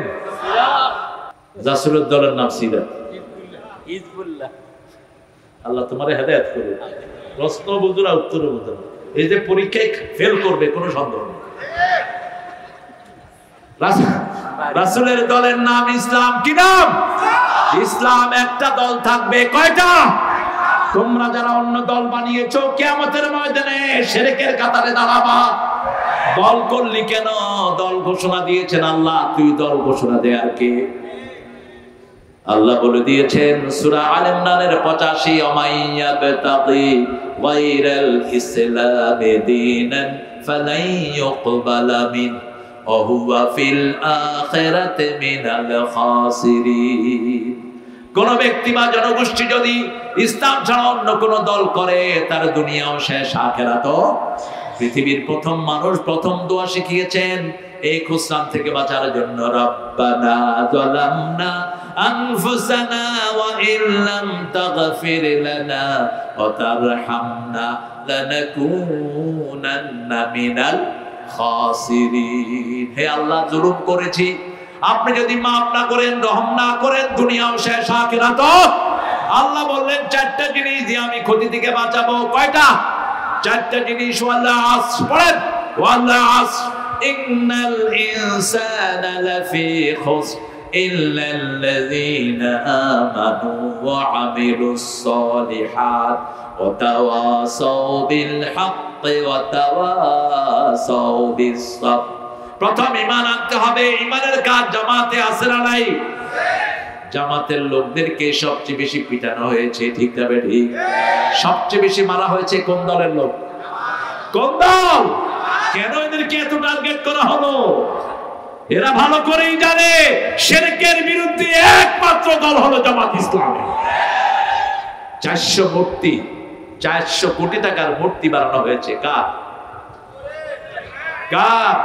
রাসূলের দলের নাম সিরাত। হিজবুল্লাহ। আল্লাহ তোমারে হেদায়েত করুন। প্রশ্ন বুঝো না, উত্তর বুঝো না। এই যে পরীক্ষায় ফেল করবে কোনো সন্দেহ নেই। রাসূলের দলের নাম ইসলাম। কি নাম? ইসলাম। একটা দল থাকবে, কয়টা? তোমরা যারা অন্য দল বানিয়েছো কিয়ামতের ময়দানে শিরকের কাতারে দাঁড়াবা। দল করলি কেন? দল ঘোষণা দিয়েছেন আল্লাহ, তুই দল ঘোষণা দে আর কে? আল্লাহ বলে দিয়েছেন সূরা আল ইমরানের 85, ওমাইয়াবতাগি গায়রাল ইসলামি দীনান ফালাই ইউকবালা মিন ওয়া হুয়া ফিল আখিরাতি মিনাল খাসিরিন। কোন ব্যক্তি বা জনগোষ্ঠী যদি ইসলাম ছাড়া অন্য কোন দল করে, তার দুনিয়াও শেষ, আখিরাতও। পৃথিবীর প্রথম মানুষ প্রথম দোয়া শিখিয়েছেন এই খুসরান থেকে বাঁচার জন্য, রব্বানা যালামনা আনফুসানা ওয়া ইল্লাম তাগফির লানা ওয়া তারহামনা লানাকুনান্না মিনাল খাসিরিন। হে আল্লাহ, জুলুম করেছি, আপনি যদি মাফ না করেন, রহম না করেন, দুনিয়াও শেষ, আখিরাতও। আল্লাহ বললেন চারটা জিনিস দিয়ে আমি ক্ষতি থেকে বাঁচাবো। কয়টা? চারটা জিনিস। ওয়াল আসর, পড়েন, ওয়াল আসর ইন্নাল ইনসানা লাফি খুসর ইল্লাল্লাযীনা আমানু ওয়া আমিলুস সালিহাত ওয়া তাওয়াসাউ বিল হাক্কি ওয়া তাওয়াসাউ বিস সাবর। প্রথম ঈমান আনতে হবে। ঈমানের কাজ জামাতে আছে না নাই? জামাতের লোকদেরকে সবচেয়ে বেশি পিটানো হয়েছে, ঠিক না ঠিক? সবচেয়ে বেশি মারা হয়েছে কোন দলের লোক? কোন দল? কেন এদেরকে এত টার্গেট করা হলো? এরা ভালো করেই জানে শিরকের বিরুদ্ধে একমাত্র দল হলো জামাত ইসলামী। 400 মূর্তি, 400 কোটি টাকার মূর্তি বানানো হয়েছে। কার? কার?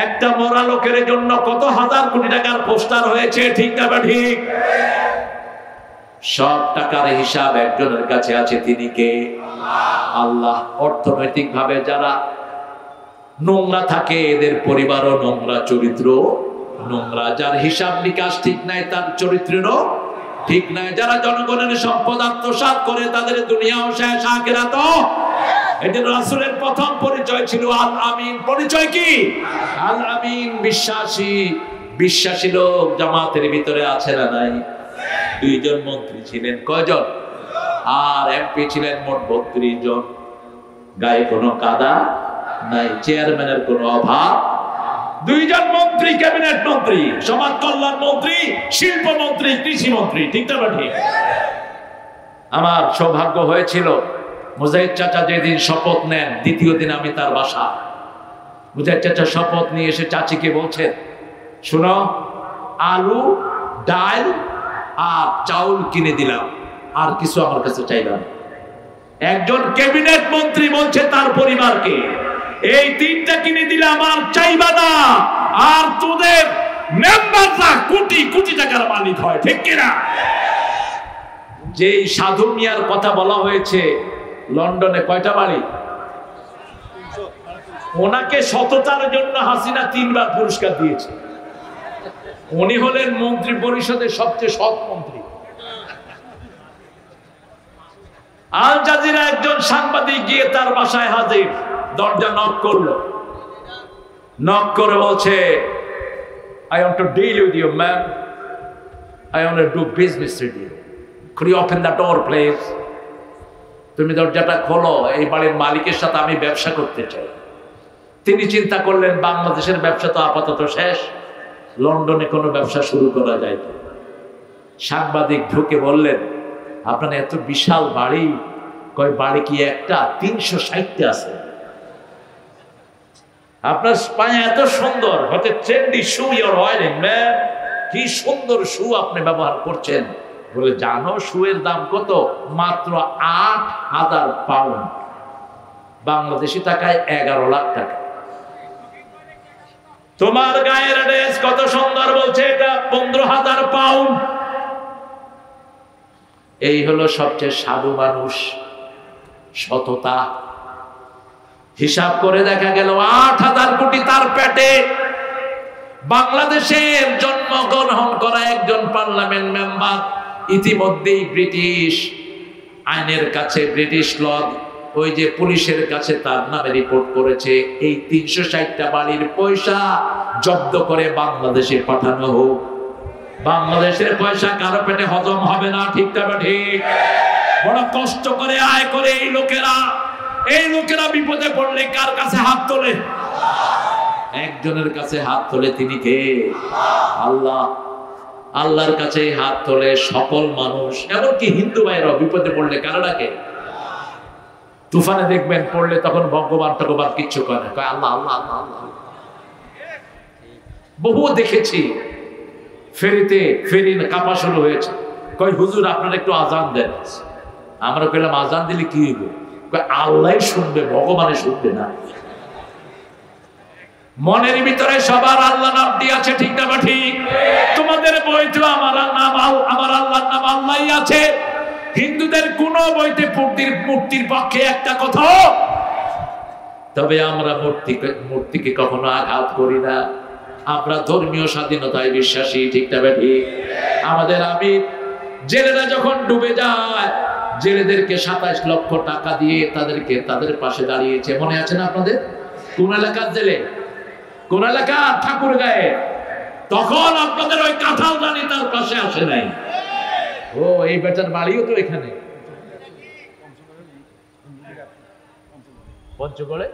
একটা মরা লোকের জন্য কত হাজার কোটি টাকার পোস্টার হয়েছে, ঠিক না ঠিক? সব টাকার হিসাব একজনের কাছে আছে, তিনি কে? আল্লাহ। অর্থনৈতিক ভাবে যারা নোংরা থাকে, এদের পরিবারও নোংরা, চরিত্র নোংরা। যার হিসাব নিকাশ ঠিক নাই, তার চরিত্রেরও ঠিক নাই। যারা জনগণের সম্পদ আত্মসাৎ করে, তাদের দুনিয়াও শেষ, আখিরাতও। এদের রাসূলের প্রথম পরিচয় ছিল আল আমিন। পরিচয় কি? আল আমিন, বিশ্বাসী। বিশ্বাসী লোক জামাতের ভিতরে আছে না নাই? 2 জন মন্ত্রী ছিলেন। কয়জন? আর এমপি ছিলেন মোট 32 জন। গায়ে কোনো কাদা নাই, চেয়ারম্যানের কোনো অভাব। 2 জন মন্ত্রী, ক্যাবিনেট মন্ত্রী, সমাজ কল্যাণ মন্ত্রী, শিল্প মন্ত্রী, কৃষি মন্ত্রী, ঠিক না ঠিক? আমার সৌভাগ্য হয়েছিল মুজাহিদ চাচা যেদিন শপথ নেন, দ্বিতীয় দিন আমি তার বাসা। মুজাহিদ চাচা শপথ নিয়ে এসে চাচিকে বলছেন, শুনো, আলু, ডাল আর চাউল কিনে দিলাম, আর কিছু আমার কাছে চাইলাম। একজন ক্যাবিনেট মন্ত্রী বলছে তার পরিবারকে, এই তিনটা কিনে দিলে আমার চাইবা না, আর তোদের মেম্বাররা কোটি কোটি টাকার মালিক হয়, ঠিক কিনা? যেই সাধু মিয়ার কথা বলা হয়েছে, লন্ডনে কয়টা বাড়ি? ওনাকে সততার জন্য হাসিনা 3 বার পুরস্কার দিয়েছে। উনি হলেন মন্ত্রী পরিষদের সবচেয়ে সৎ মন্ত্রী। আল জাজিরা একজন সাংবাদিক গিয়ে তার বাসায় হাজির, দরজা নক করলো, নক করে বলছে, I want to deal with you, man. I want to do business with you. Could you open the door, please? তুমি দরজাটা খোলো, এই বাড়ির মালিকের সাথে আমি ব্যবসা করতে চাই। তিনি চিন্তা করলেন, বাংলাদেশের ব্যবসা তো আপাতত শেষ, লন্ডনে কোনো ব্যবসা শুরু করা যায় তো। সাংবাদিক ঢুকে বললেন, আপনার এত বিশাল বাড়ি, কয় বাড়ি কি একটা? 360টা আছে। আপনার পায়ে এত সুন্দর, হতে trendy shoe your wearing man, কি সুন্দর শু আপনি ব্যবহার করছেন। বলে, জানো শুয়ের দাম কত? মাত্র 8,000 পাউন্ড, বাংলাদেশি টাকায় 11 লাখ টাকা। তোমার গায়ের ড্রেস কত সুন্দর, বলছে এটা 15,000 পাউন্ড। এই হলো সবচেয়ে সাধু মানুষ, সততা। হিসাব করে দেখা গেল 8,000 কোটি তার পেটে। বাংলাদেশের জন্মগ্রহণ করা একজন পার্লামেন্ট মেম্বার ইতিমধ্যেই ব্রিটিশ আইনের কাছে, ব্রিটিশ ল, ওই যে পুলিশের কাছে তার নামে রিপোর্ট করেছে, এই 360টা বাড়ির পয়সা জব্দ করে বাংলাদেশে পাঠানো হোক। বাংলাদেশের পয়সা কারো পেটে হজম হবে না, ঠিক না ঠিক? বড় কষ্ট করে আয় করে এই লোকেরা বিপদে পড়লে কার কাছে হাত তোলে? একজনের কাছে হাত তোলে, তিনি কে? আল্লাহ। আল্লাহর কাছে হাত তোলে সকল মানুষ, এমনকি হিন্দু ভাইরাও বিপদে পড়লে কারা ডাকে? তুফানে দেখবেন পড়লে তখন ভগবান টগবান কিচ্ছু করে না, কয় আল্লাহ আল্লাহ আল্লাহ আল্লাহ। বহু দেখেছি, ফেরি কাঁপা শুরু হয়েছে, কয় হুজুর আপনারা একটু আজান দেন। আমরা কইলাম আজান দিলে কি হইব? কয় আল্লাহ শুনবে, ভগবানে শুনবে না। মনের ভিতরে সবার আল্লাহ নামটি আছে, ঠিক না ঠিক? তোমাদের বইতে আমার আল্লাহর নাম আল্লাহই আছে। হিন্দুদের কোন বইতে মূর্তির পক্ষে একটা কথা। তবে আমরা মূর্তিকে কখনো আঘাত করি না। আমরা ধর্মীয় স্বাধীনতায় বিশ্বাসী, ঠিক না ঠিক? আমাদের আমির জেলেরা যখন ডুবে যায়, জেলেদেরকে 27 লক্ষ টাকা দিয়ে তাদের পাশে দাঁড়িয়েছে, মনে আছে না আপনাদের? কোন এলাকার জেলে? কোন এলাকা? ঠাকুরগাঁয়ে। তখন আপনাদের ওই কাঁঠাল রানী তার পাশে আসে নাই। ও, এই বেটার বাড়িও তো এখানে পঞ্চগড়ে।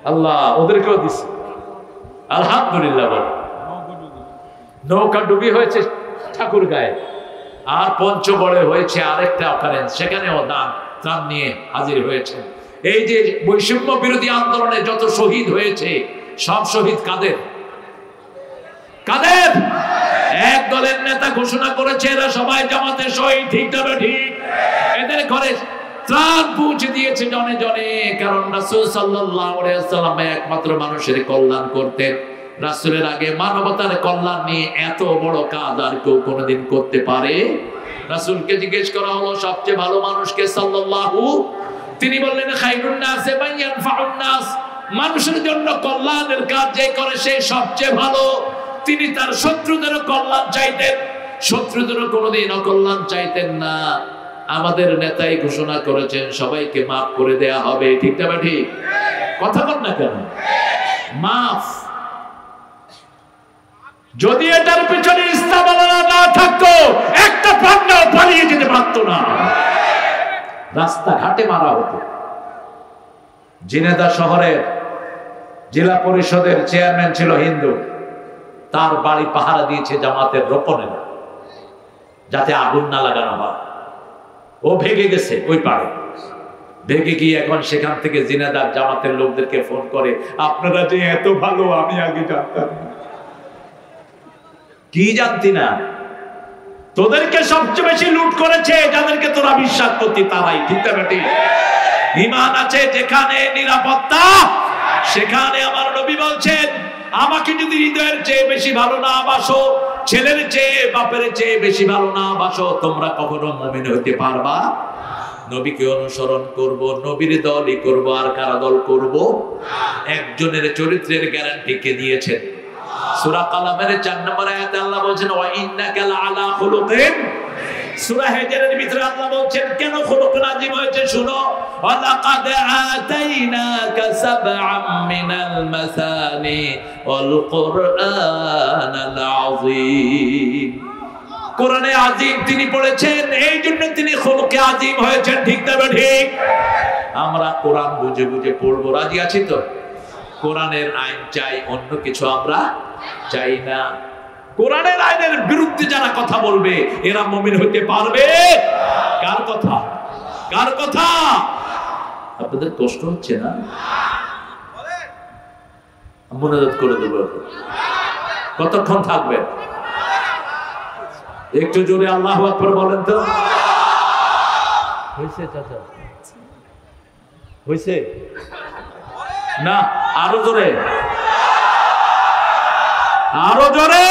আল্লাহ ওদেরকেও দিচ্ছে, আলহামদুলিল্লাহ। বল, নৌকা ডুবি হয়েছে ঠাকুরগাঁয়ে, আর পঞ্চগড়ে হয়েছে আরেকটা অকারেন্স, সেখানেও ত্রাণ নিয়ে হাজির হয়েছে। এই যে বৈষম্য বিরোধী আন্দোলনে যত শহীদ হয়েছে, সব শহীদ কাদের? এক দলের নেতা ঘোষণা করেছে এরা সবাই জামাতের শহীদ, ঠিক না ঠিক? এদের ঘরে ত্রাণ পৌঁছে দিয়েছে জনে জনে, কারণ রাসূল সাল্লাল্লাহু আলাইহি ওয়াসাল্লাম একমাত্র মানুষের কল্যাণ করতেন। রাসূলের আগে মানবতার কল্যাণ নিয়ে এত বড় কাজ আর কেউ কোনোদিন করতে পারে? রাসূলকে জিজ্ঞেস করা হলো সবচেয়ে ভালো মানুষকে, সাল্লাল্লাহু, তিনি বললেন খায়রুন নাসি মান ইয়ানফাউন নাস, মানুষের জন্য কল্যাণের কাজ যে করে সে সবচেয়ে ভালো। তিনি তার শত্রুদেরও কল্যাণ চাইতেন, শত্রুদেরও কোনোদিন অকল্যাণ চাইতেন না। আমাদের নেতাই ঘোষণা করেছেন সবাইকে মাফ করে দেয়া হবে, ঠিক না ঠিক? কথা বল না কেন? মাফ। যদি এটার পিছনে ইসলাম না থাকতো, একটা পান্নাও পালিয়ে যেতে পারতো না, রাস্তাঘাটে মারা হতো। ঝিনাইদহ শহরের জেলা পরিষদের চেয়ারম্যান ছিল হিন্দু, তার বাড়ি পাহারা দিয়েছে জামাতের রোপণের, যাতে আগুন না লাগানো হয়। ও ভেগে গেছে ওই পাড়ে, ভেগে গিয়ে এখন সেখান থেকে ঝিনাইদহ জামাতের লোকদেরকে ফোন করে, আপনারা যে এত ভালো আমি আগে জানতাম না। কি জানতি না? তোদেরকে সবচেয়ে বেশি লুট করেছে যাদেরকে তোরা বিশ্বাস করতি তারাই, ঠিক না ঠিক? ঈমান আছে যেখানে নিরাপত্তা সেখানে আমার নবী বলছেন আমাকে যদি হৃদয়ের চেয়ে বেশি ভালো না বাসো, ছেলের চেয়ে বাপের চেয়ে বেশি ভালো না বাসো, তোমরা কখনো মুমিন হতে পারবা। নবীকে অনুসরণ করব, নবীর দলই করব, আর কারা দল করব? একজনের চরিত্রের গ্যারান্টি কে দিয়েছেন? সূরা কালামের 4 নম্বর আয়াতে আল্লাহ বলেন ওয়া ইন্নাকা লাআলা খুলুকিন। সূরা হিজরের ভিতরে আল্লাহ বলেন কেন খুলুক নাজিম হয়েছে শুনো, ওয়ালাকাদ আতাইনাকা সাবআম মিনাল মাসানি ওয়াল কুরআনাল আযীম। কোরআনে আজিম তিনি পড়েছেন, এই জন্য তিনি খুলুকে আজিম হয়েছেন। ঠিক না ঠিক? আমরা কোরআন বুঝে বুঝে পড়বো, রাজি আছি তো? কোরআনের আইন চাই, অন্য কিছু আমরা চাই না। কোরআনের আইনের বিরুদ্ধে যারা কথা বলবে এরা মুমিন হতে পারবে? কার কথা? কার কথা? আপনাদের কষ্ট হচ্ছে না? মনোযোগ করে দেবো। কতক্ষণ থাকবেন? একটু জোরে আল্লাহু আকবার বলেন তো। হয়েছে চাচা? হয়েছে না? আরো জোরে, আরো জোরে।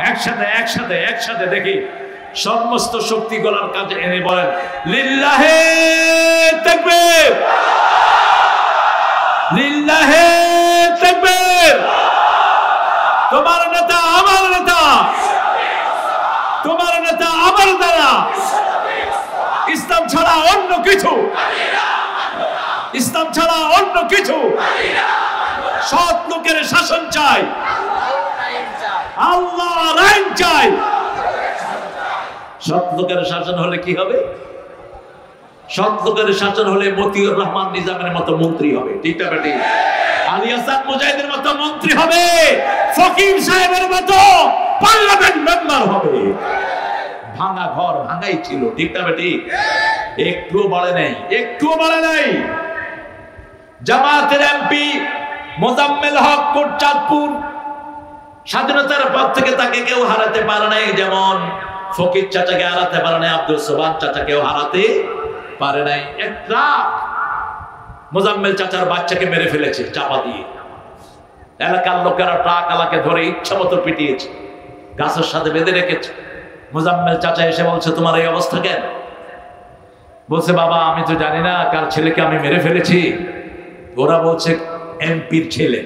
একসাথে একসাথে একসাথে দেখি সমস্ত শক্তি গলার কাজে এনে বলেন লিল্লাহে তাকবীর, লিল্লাহে তাকবীর। তোমার নেতা আমার নেতা, তোমার নেতা আমার দ্বারা। ইসলাম ছাড়া অন্য কিছু, ইসলাম ছাড়া অন্য কিছু। সৎ লোকের শাসন চাই, আল্লাহর আইন চাই। সৎ লোকের শাসন হলে কি হবে? সৎ লোকের শাসন হলে মতিউর রহমান নিজামের মতো মন্ত্রী হবে। ঠিক না বেটি? আলী হাসান মুজাহিদের মতো মন্ত্রী হবে, ফকির সাহেবের মতো পার্লামেন্ট মেম্বার হবে। ভাঙা ঘর ভাঙাই ছিল। ঠিক না বেটি? একটুও বাড়ে নাই, একটুও বাড়ে নাই। জামাতের এমপি মোজাম্মেল হক কোটচাঁদপুর, স্বাধীনতার পর থেকে তাকে কেউ হারাতে পারে নাই। যেমন ফকির চাচাকে হারাতে পারে নাই, আব্দুল সোবান চাচাকেও হারাতে পারে নাই। এক ট্রাক মোজাম্মেল চাচার বাচ্চাকে মেরে ফেলেছে চাপা দিয়ে। এলাকার লোকেরা ট্রাক আলাকে ধরে ইচ্ছা মতো পিটিয়েছে, গাছের সাথে বেঁধে রেখেছে। মোজাম্মেল চাচা এসে বলছে তোমার এই অবস্থা কেন? বলছে বাবা আমি তো জানি না কার ছেলেকে আমি মেরে ফেলেছি। ওরা বলছে এমপির ছেলে।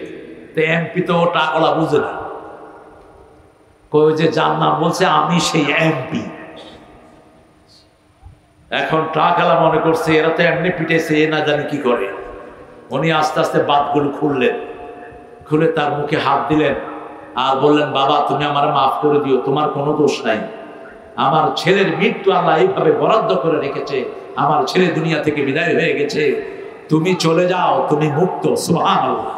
তো এমপি তো ট্রাকওয়ালা বুঝে না, কই যে যার নাম বলছে আমি সেই এমপি। এখন ট্রাকওয়ালা মনে করছে এরা তো এমনি পিটেছে, এ না জানি কি করে। উনি আস্তে আস্তে বাতগুলো খুললেন, খুলে তার মুখে হাত দিলেন আর বললেন বাবা তুমি আমার মাফ করে দিও, তোমার কোনো দোষ নাই। আমার ছেলের মৃত্যু আল্লাহ এইভাবে বরাদ্দ করে রেখেছে, আমার ছেলে দুনিয়া থেকে বিদায় হয়ে গেছে, তুমি চলে যাও, তুমি মুক্ত। সুবহানাল্লাহ।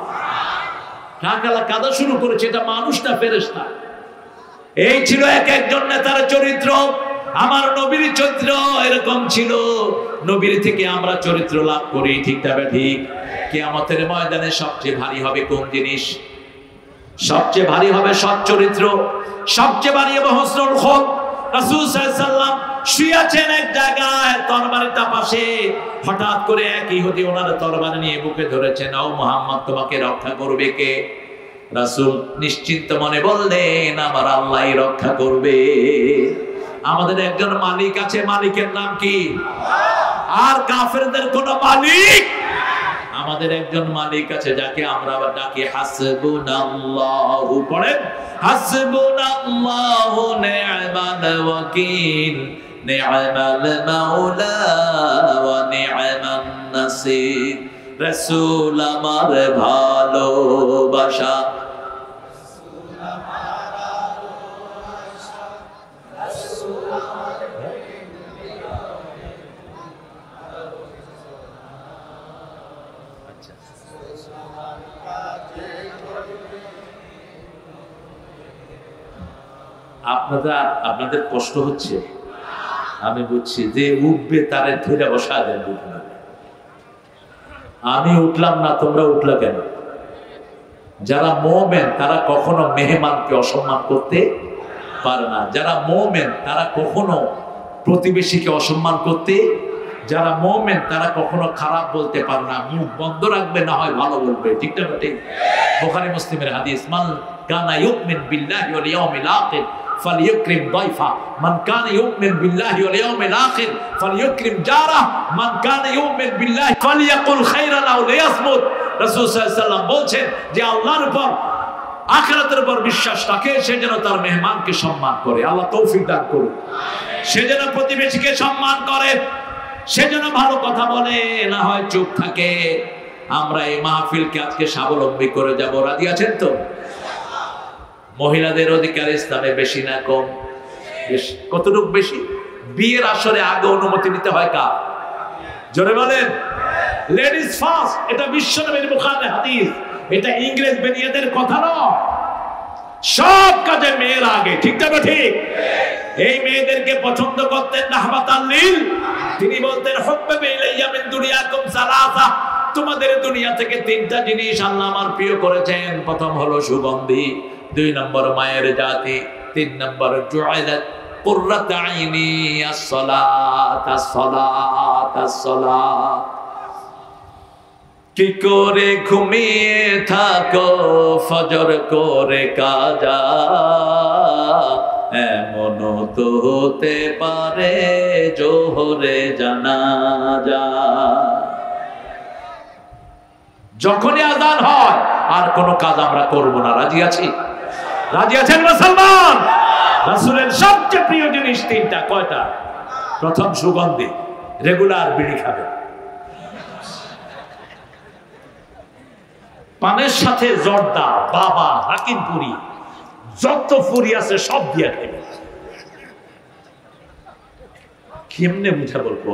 ট্রাকওয়ালা কাঁদা শুরু করেছে, এটা মানুষ না ফেরেশতা। এই ছিল এক একজন নেতার চরিত্র। আমার নবীর চরিত্র এরকম ছিল। নবীর থেকে আমরা চরিত্র লাভ করি। ঠিক তবে ঠিক? কিয়ামতের ময়দানে সবচেয়ে ভারী হবে কোন জিনিস? সবচেয়ে ভারী হবে সৎ চরিত্র, সবচেয়ে ভারী হবে হুসনুল খুলক। রাসূল সাল্লাল্লাহু আলাইহি ওয়াসাল্লাম শুয়ে আছেন এক জায়গায়, তরবারিটা পাশে। হঠাৎ করে এক ইহুদি ওনার তরবারি নিয়ে বুকে ধরেছেন। ও মুহাম্মদ তোমাকে রক্ষা করবে কে? রাসূল নিশ্চিন্ত মনে বললেন আমার আল্লাহই রক্ষা করবে। আমাদের একজন মালিক আছে, মালিকের নাম কি? আর কাফেরদের কোন মালিক? আমাদের একজন মালিক আছে যাকে আমরা ডাকি হাসবুনাল্লাহু। পড়েন হাসবুনাল্লাহু নি'মাল ওয়াকিল, নি'মাল মাওলা ওয়া নি'মান নাসির। রাসূল আমার ভালোবাসা, আপনাদের কষ্ট হচ্ছে আমি বুঝছি। যে উঠবে তারে ধরে বসা দেন। আমি উঠলাম না, তোমরা উঠলা কেন? যারা মুমিন তারা কখনো মেহমানকে অসম্মান করতে পারে না। যারা মুমিন তারা কখনো প্রতিবেশীকে অসম্মান করতে, যারা মুমিন তারা কখনো খারাপ বলতে পারে না। মুখ বন্ধ রাখবে, না হয় ভালো বলবে। ঠিক না? ঠিক। বুখারী মুসলিমের হাদিস, মান কানা ইউমিন বিল্লাহি ওয়াল ইয়াউমিল আখির ফালইউকরিম দাইফা, মান কানা ইউমিন বিল্লাহি ওয়াল ইয়াউমিল আখির ফালইউকরিম জারা, মান কানা ইউমিন বিল্লাহি ফালইয়াকুল খায়রান আও লিয়াসমুত। রাসূল সাল্লাল্লাহু আলাইহি ওয়াসাল্লাম বলেন যে আল্লাহর উপর আখিরাতের উপর বিশ্বাস রাখে সে যেন তার মেহমানকে সম্মান করে। আল্লাহ তৌফিক দান করুন। সে যেন প্রতিবেশীকে সম্মান করে, সে যেন ভালো কথা বলে, না হয় চুপ থাকে। আমরা এই মাহফিলকে আজকে স্বাবলম্বী করে যাব। রাজি আছেন তো? মহিলাদের অধিকার ইসলামে বেশি না কম? কতটুকু বেশি? বিয়ের আসরে আগে অনুমতি নিতে হয় কার? জোরে বলেন। লেডিজ ফার্স্ট, এটা বিশ্বনবীর বুখারীর হাদিস। এটা ইংরেজ বেনিয়াদের কথা নয়। সব কাজে মেয়ের আগে। ঠিক না? ঠিক। এই মেয়েদেরকে পছন্দ করতেন রাহমাতাল লিল। তিনি বলতেন হুব্বাবা ইলাইয়া মিন দুনিয়াকুম সালাসা, তোমাদের দুনিয়া থেকে তিনটা জিনিস আল্লাহ আমার প্রিয় করেছেন। প্রথম হলো সুগন্ধি, 2 নম্বর মায়ের জাতি, 3 নম্বর জুআলাত কুররাত আইনি as-সালাত as-সালাত as-সালাত। কি করে ঘুমিয়ে থাকো ফজর করে কাজা, এমন তো হতে পারে জোহরে জানাজা। যখনই আযান হয় আর কোনো কাজ আমরা করব না। রাজি আছি? রাজি আছেন মুসলমান? রাসূলের সবচেয়ে প্রিয় জিনিস 3টা। কয়টা? প্রথম সুগন্ধি, রেগুলার বিড়ি খাবে। পানের সাথে জর্দা, বাবা, হাকিমপুরি, যত ফুরি আছে সব দিয়া খাবে। কেমনে বুঝা বলবো?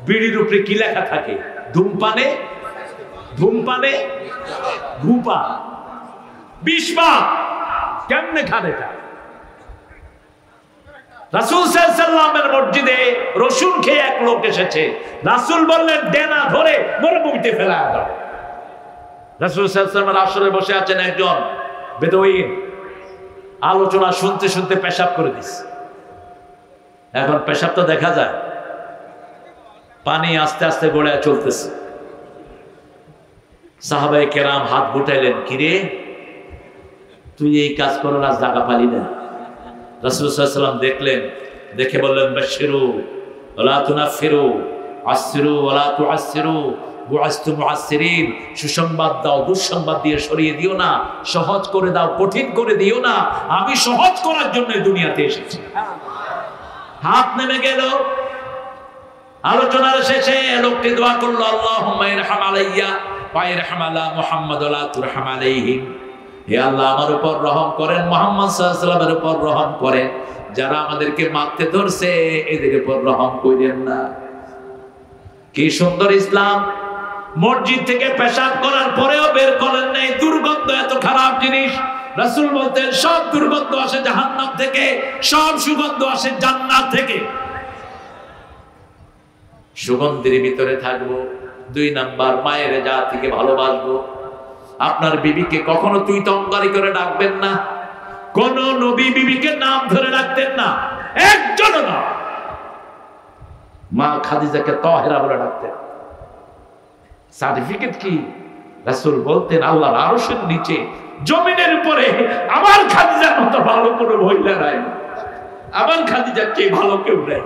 বিড়ির উপরে কি লেখা থাকে? ধূমপানে ধূমপানে ধূপা, 20 বার। কেমনে খান এটা? রাসূল সাল্লাল্লাহু আলাইহি ওয়াসাল্লামের মসজিদে রসুন খেয়ে এক লোক এসেছে। রাসূল বললেন ডেনা ধরে মরুভূমিতে ফেলা দাও। রাসূল সাল্লাল্লাহু আলাইহি ওয়াসাল্লামের আসরে বসে আছেন একজন বেদুইন, আলোচনা শুনতে শুনতে পেশাব করে দিস। এখন পেশাব তো দেখা যায়, পানি আস্তে আস্তে গড়ে চলতেছে। সাহাবায়ে কেরাম হাত গুটাইলেন, কিরে তুই এই কাজ করো না, জায়গা পালি না? রাসূল সাল্লাল্লাহু আলাইহি ওয়াসাল্লাম দেখলেন, দেখে বললেন বাশিরু ওয়ালা তুনাফিরু, আসিরু ওয়ালা তুআসিরু, বুআসতু মুআসসিরিন। সুসংবাদ দাও, দুঃসংবাদ দিয়ে সরিয়ে দিও না। সহজ করে দাও, কঠিন করে দিও না। আমি সহজ করার জন্য দুনিয়াতে এসেছি। হাত নেমে গেল। আলোচনার শেষে লোকটি দোয়া করলো, আল্লাহুম্মা ইরহাম আলাইয়া ওয়া ইরহাম আলা মুহাম্মাদ ওয়া লা তুরহাম আলাইহিম। হে আল্লাহ, আমার উপর রহম করেন, মুহাম্মদ সাল্লাল্লাহু আলাইহি ওয়াসাল্লামের উপর রহম করেন। যারা আমাদেরকে মারতে ধরছে এদের উপর রহম করেন না। কি সুন্দর ইসলাম! মসজিদ থেকে পেশাব করার পরেও বের করেন নাই। দুর্গন্ধ এত খারাপ জিনিস। রাসূল বলতেন সব দুর্গন্ধ আসে জাহান্নাম থেকে, সব সুগন্ধ আসে জান্নাত থেকে। সুগন্ধির ভিতরে থাকবো। 2 নাম্বার, মায়ের জাতিকে ভালোবাসবো। আপনার বিবিকে কখনো তুই তঙ্গারি করে ডাকবেন না। কোন নবী বিবিকে নাম ধরে ডাকতেন না, একজনও না। মা খাদিজাকে তাহেরা বলে ডাকতেন। সার্টিফিকেট কি? রাসূল বলতেন আল্লাহর আরশের নিচে জমিনের উপরে আমার খাদিজার মতো ভালো কোনো মহিলা নাই, আমার খাদিজার চেয়ে ভালো কেউ নাই।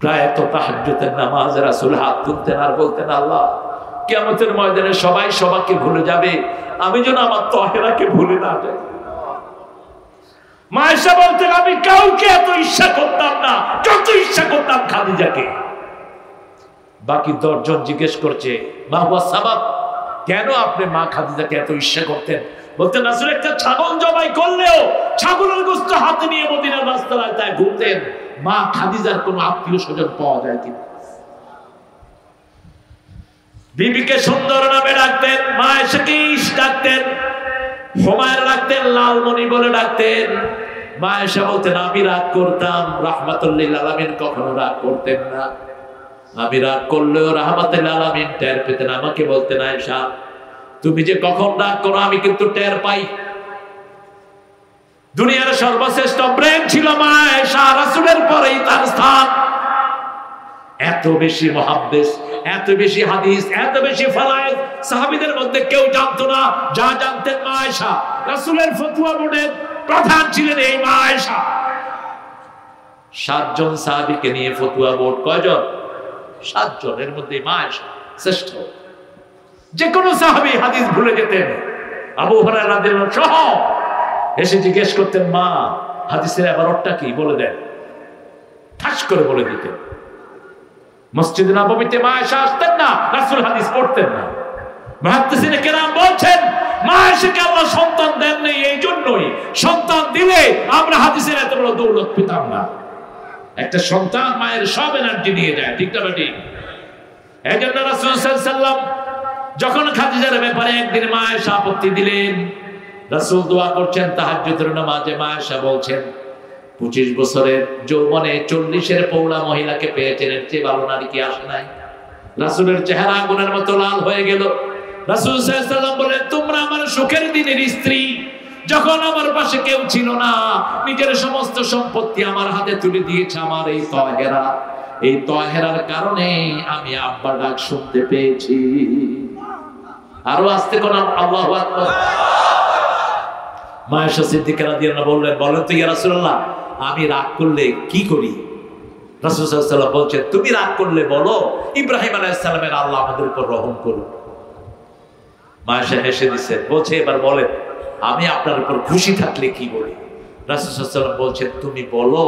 প্রায় তো তাহাজ্জুদের নামাজে রাসূল হাত তুলতেন আর বলতেন, আল্লাহ কিয়ামতের ময়দানে সবাই সবাইকে ভুলে যাবে, আমি যেন আমার তাহেরাকে ভুলে না যাই। মা আয়েশা বলতেন আমি কাউকে এত ঈর্ষা করতাম না যত ঈর্ষা করতাম খাদিজাকে। বাকি 10 জন জিজ্ঞেস করছে, মা হুয়া সাবাব, কেন আপনি মা খাদিজাকে এত ঈর্ষা করতেন? বলতেন রাসূল একটা ছাগল জবাই করলেও ছাগলের গোশত হাতে নিয়ে মদিনার রাস্তায় তাই ঘুরতেন, মা খাদিজার কোনো আত্মীয় স্বজন পাওয়া যায় কিনা। বিবিকে সুন্দর নামে ডাকতেন, মা আয়েশাকে ইশ ডাকতেন, হুমায়রা ডাকতেন লালমণি বলে ডাকতেন। মা আয়েশা বলতেন আমি রাগ করতাম, রাহমাতুল লিল আলামিন কখনো রাগ করতেন না। আমি রাগ করলেও রাহমাতুল আলামিন টের পেতেন, আমাকে বলতেন আয়েশা তুমি যে কখন রাগ করো আমি কিন্তু টের পাই। দুনিয়ার সর্বশ্রেষ্ঠ ব্রেন ছিল মা আয়েশা, রাসূলের পরেই তার স্থান। এত বেশি মুহাদ্দিস, এত বেশি হাদিস, এত বেশি ফলায়েদ সাহাবীদের মধ্যে কেউ জানতো না, যা জানতেন মা আয়েশা। রাসূলের ফতোয়া বোর্ডের প্রধান ছিলেন এই মা আয়েশা। 7 জন সাহাবীকে নিয়ে ফতোয়া বোর্ড, কয়জন? 7 জন, এর মধ্যে মা আয়েশা শ্রেষ্ঠ। যে কোনো সাহাবী হাদিস ভুলে যেতেন, আবু হুরায়রা রাদিয়াল্লাহু সহ এসে জিজ্ঞেস করতেন মা হাদিসের ইবারতটা কি বলে দেন, ঠাস করে বলে দিতেন। মসজিদে নববীতে মা আয়েশা আসতেন না, রাসূল হাদিস পড়তেন না। মুহাদ্দিসিনে কেরাম বলছেন মা আয়েশাকে আল্লাহ সন্তান দেন নাই, এই জন্যই সন্তান দিলে আমরা হাদিসের এত বড় দৌলত পেতাম না। একটা সন্তান মায়ের সব এনার্জি নিয়ে যায়, ঠিক না ঠিক? এজন্য রাসূল সাল্লাল্লাহু আলাইহি সাল্লাম যখন খাদিজার ব্যাপারে একদিন মা আয়েশা আপত্তি দিলেন, রাসূল দোয়া করছেন তাহাজ্জুদের নামাজে, মা আয়েশা বলছেন 25 বছরের যৌবনে 40-এর পৌলা মহিলাকে পেয়েছেন, এর চেয়ে ভালো নারী কি আসে নাই? রাসূলের চেহারা আগুনের মতো লাল হয়ে গেল। রাসূল সাল্লাল্লাহু আলাইহি সাল্লাম বলেন তোমরা আমার সুখের দিনের স্ত্রী, যখন আমার পাশে কেউ ছিল না নিজের সমস্ত সম্পত্তি আমার হাতে তুলে দিয়েছে আমার এই তাহেরা, এই তাহেরার কারণে আমি আব্বা ডাক শুনতে পেয়েছি। আরো আস্তে কোন আল্লাহু আকবার। মা আয়েশা সিদ্দিকা রাদিয়াল্লাহু বললেন বলেন তো ইয়া রাসূলুল্লাহ আমি রাগ করলে কি করি? রাসূল সাল্লাল্লাহু আলাইহি ওয়াসাল্লাম বলছেন তুমি রাগ করলে বলো ইব্রাহিম আলাইহিস সালামের আল্লাহ আমাদের উপর রহম করুন। মা আয়েশা হেসে দিয়েছেন, বলছে এবার বলেন আমি আপনার উপর খুশি থাকলে কি বলি? রাসূল সাল্লাল্লাহু আলাইহি ওয়াসাল্লাম বলছেন তুমি বলো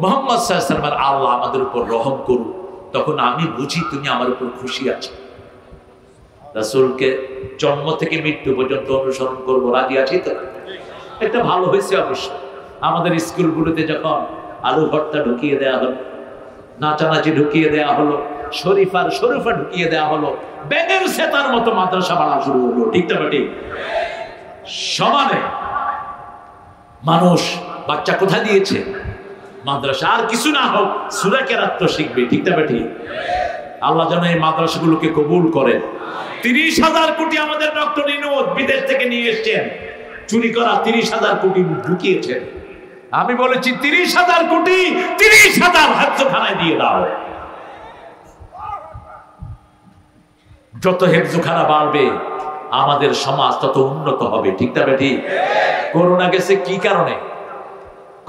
মুহাম্মদ সাল্লাল্লাহু আলাইহি ওয়াসাল্লামের আল্লাহ আমাদের উপর রহম করুন, তখন আমি বুঝি তুমি আমার উপর খুশি আছো। রাসূলকে জন্ম থেকে মৃত্যু পর্যন্ত অনুসরণ করবো, রাজি আছি তো? এটা ভালো হয়েছে অবশ্য। আমাদের স্কুলগুলোতে যখন আলু ভর্তা ঢুকিয়ে দেওয়া হলো, নাচানাচি ঢুকিয়ে দেওয়া হলো, শরীফা ঢুকিয়ে দেওয়া হলো, ব্যাঙের সেতার মতো মাদ্রাসা বাড়া শুরু হলো, ঠিক না ঠিক? সমানে মানুষ বাচ্চা কোথায় দিয়েছে? মাদ্রাসা। আর কিছু না হোক সূরা কেরাত তো শিখবে, ঠিক না ঠিক? আল্লাহ যেন এই মাদ্রাসাগুলোকে কবুল করেন। 30,000 কোটি আমাদের ডক্টর ইউনূস বিদেশ থেকে নিয়ে এসেছেন, চুরি করা 30,000 কোটি ঢুকিয়েছেন। আমি বলেছি 30,000 কোটি 30,000 হেফজখানায় দিয়ে দাও। যত হেফজখানা বাড়বে আমাদের সমাজ তত উন্নত হবে, ঠিক না ঠিক? করোনা গেছে কি কারণে?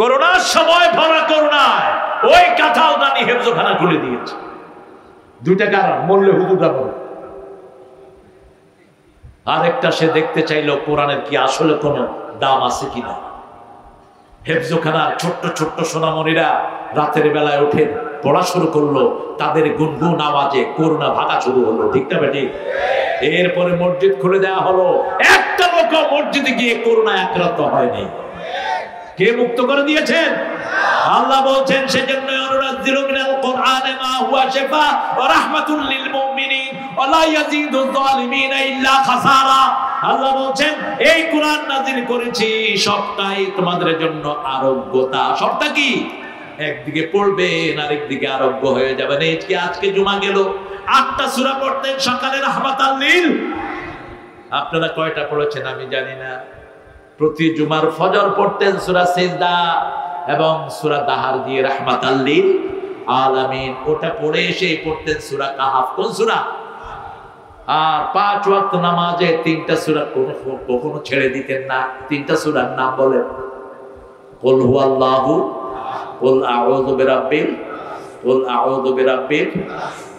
করোনার সময় ভরা করোনায় ওই কাঁঠাল দানি হেফজখানা খুলে দিয়েছে। 2টা কারণ, মরলে হুজুররা বলে, আরেকটা সে দেখতে চাইলো কোরআনের কি আসলে কোনো দাম আছে কিনা। হেফজখানার ছোট্ট ছোট্ট সোনামণিরা রাতের বেলায় উঠে পড়া শুরু করলো, তাদের গুনগুন আওয়াজে করোনা ভাগা শুরু হলো, ঠিক না ঠিক? এরপরে মসজিদ খুলে দেওয়া হলো, একটা লোক মসজিদে গিয়ে করোনা আক্রান্ত হয়নি। কে মুক্ত করে দিয়েছেন? আল্লাহ বলছেন সেজন্য অনুনাজ্জিলু মিনাল কুরআনি মা হুয়া শিফা ওয়া রাহমাতুল লিল মুমিনিন ওয়া লা ইয়াজিদুয যালিমিনা ইল্লা খাসারা। আল্লাহ বলছেন এই কোরআন নাযিল করেছি সবটাই তোমাদের জন্য আরোগ্যতা। সবটা কি? একদিকে পড়বেন আরেকদিকে আরোগ্য হয়ে যাবেন। এই কি আজকে জুমা গেল 8টা সূরা পড়তেন সকালে রাহমাতাল লিল, আপনারা কয়টা পড়েছেন আমি জানি না। প্রতি জুমার ফজর পড়তেন সূরা সিজদা এবং সূরা দাহার দিয়ে রাহমাতাল লিল আলামিন, ওটা পড়ে এসে পড়তেন সূরা কাহাফ। কোন সূরা? আর 5 ওয়াক্ত নামাজে 3টা সূরা কখনো ছেড়ে দিতেন না। 3টা সূরার নাম বলেন। কুল হুয়াল্লাহু, কুল আউযু বিরাব্বিল, কুল আউযু বিরাব্বিল,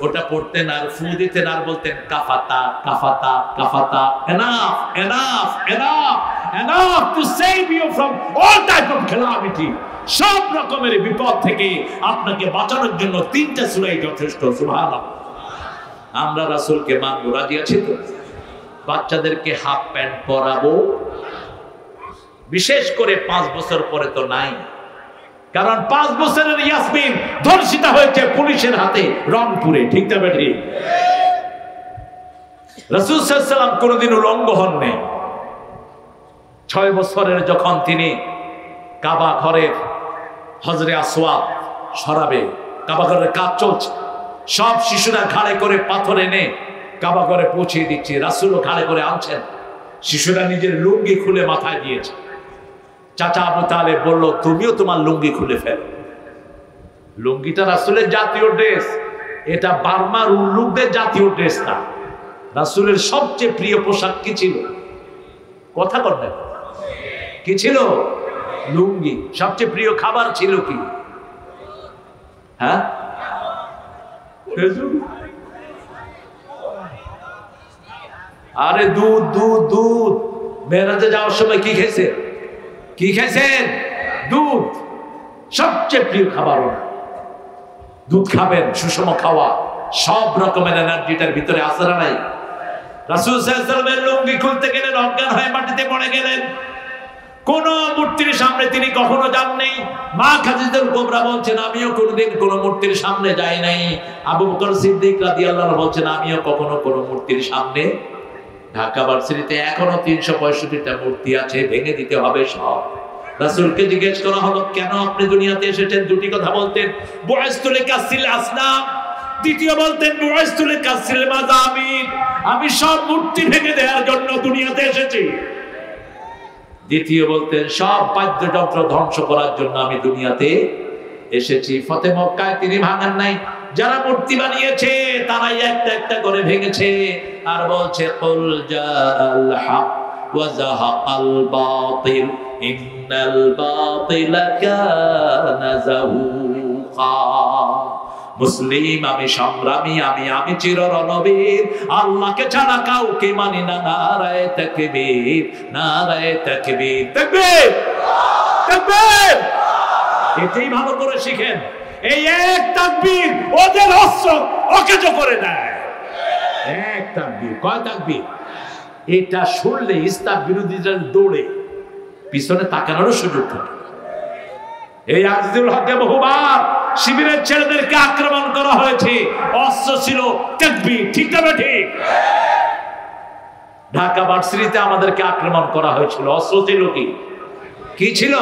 ওটা পড়তেন আর ফু দিতেন আর বলতেন কাফাতা কাফাতা কাফাতা, enough enough enough enough to save you from all type of calamity. সব রকমের বিপদ থেকে আপনাকে বাঁচানোর জন্য 3টা সূরাই যথেষ্ট। সুবহানাল্লাহ। আমরা রাসূলকে মানবো, রাজি আছি তো? বাচ্চাদেরকে হাফ প্যান্ট পরাবো, বিশেষ করে 5 বছর পরে তো নাই, কারণ 5 বছরের ইয়াসমিন ধর্ষিতা হয়েছে পুলিশের হাতে রংপুরে, ঠিক না বেটি? রাসূল সাল্লাল্লাহু আলাইহি ওয়াসাল্লাম কোনদিন উলঙ্গ হননি। 6 বছরের যখন তিনি কাবা ঘরের হজরে আসওয়াদ সরাবে, কাবা ঘরের কাজ চলছে, সব শিশুরা ঘাড়ে করে পাথর এনে কাবা করে পৌঁছিয়ে দিচ্ছে, রাসূলও ঘাড়ে করে আনছেন। শিশুরা নিজের লুঙ্গি খুলে মাথায় দিয়েছে। চাচা আবু তালেব বলল, তুমিও তোমার লুঙ্গি খুলে ফেলো। লুঙ্গিটা রাসূলের জাতীয় ড্রেস, এটা বার্মার উল্লুকদের জাতীয় ড্রেস না। রাসূলের সবচেয়ে প্রিয় পোশাক কি ছিল? কথা বলবেন, কি ছিল? লুঙ্গি। সবচেয়ে প্রিয় খাবার ছিল কি? হ্যাঁ, আরে দুধ দুধ দুধ। মেরাজে যাওয়ার সময় কি খেয়েছেন? কি খেয়েছেন? দুধ। সবচেয়ে প্রিয় খাবার দুধ। খাবেন, সুষম খাওয়া, সব রকমের এনার্জিটার ভিতরে আছে না নাই? রাসূল সাল্লাল্লাহু আলাইহি ওয়াসাল্লামের লুঙ্গি খুলতে গেলেন, অজ্ঞান হয়ে মাটিতে পড়ে গেলেন। কোন মূর্তির সামনে তিনি কখনো যাননি। মা খাদিজাতুল কুবরা বলছেন, আমিও কোনোদিন কোন মূর্তির সামনে যাই নাই। আবু বকর সিদ্দিক রাদিয়াল্লাহু আনহু বলছেন, আমিও কখনো কোন মূর্তির সামনে। ঢাকা ভার্সিটিতে এখনো ৩৬৫টা মূর্তি আছে, ভেঙে দিতে হবে সব। রাসূলকে জিজ্ঞেস করা হলো, কেন আপনি দুনিয়াতে এসেছেন? দুটি কথা বলতেন, বুইসতু লিকাসিল আসনাম। দ্বিতীয় বলতেন, বুইসতু লিকাসিল মাযামির। আমি সব মূর্তি ভেঙে দেওয়ার জন্য দুনিয়াতে এসেছি। দ্বিতীয় বলতেন, সব বাদ্যযন্ত্র ধ্বংস করার জন্য আমি দুনিয়াতে এসেছি। ফতে মক্কায় তিনি ভাঙেন নাই, যারা মূর্তি বানিয়েছে তারাই একটা একটা করে ভেঙেছে। আর বলছে, কুল জাআল হক ওয়া যাহাকাল বাতিল ইন্নাল বাতিলা কানা যাহুকা। মুসলিম, আমি সংগ্রামী, আমি চির রণবীর, আল্লাহকে ছাড়া কাউকে মানি না। নারায়ে তাকবীর, নারায়ে তাকবীর, তাকবীর, তাকবীর। এটাই ভালো করে শিখেন। এই এক তাকবীর ওদের অস্ত্র অকেজ করে দেয়। এক তাকবীর। কয় তাকবীর? এটা শুনলে ইসলাম বিরোধীরা দৌড়ে পিছনে তাকানোর সুযোগ থাকে। এই আজিজুল হককে বহুবার শিবিরের ছেলেদেরকে আক্রমণ করা হয়েছে, অস্ত্র ছিল তাকবীর। ঠিক না ঠিক? ঢাকা ভার্সিটিতে আমাদেরকে আক্রমণ করা হয়েছিল, অস্ত্র ছিল কি? কি ছিল?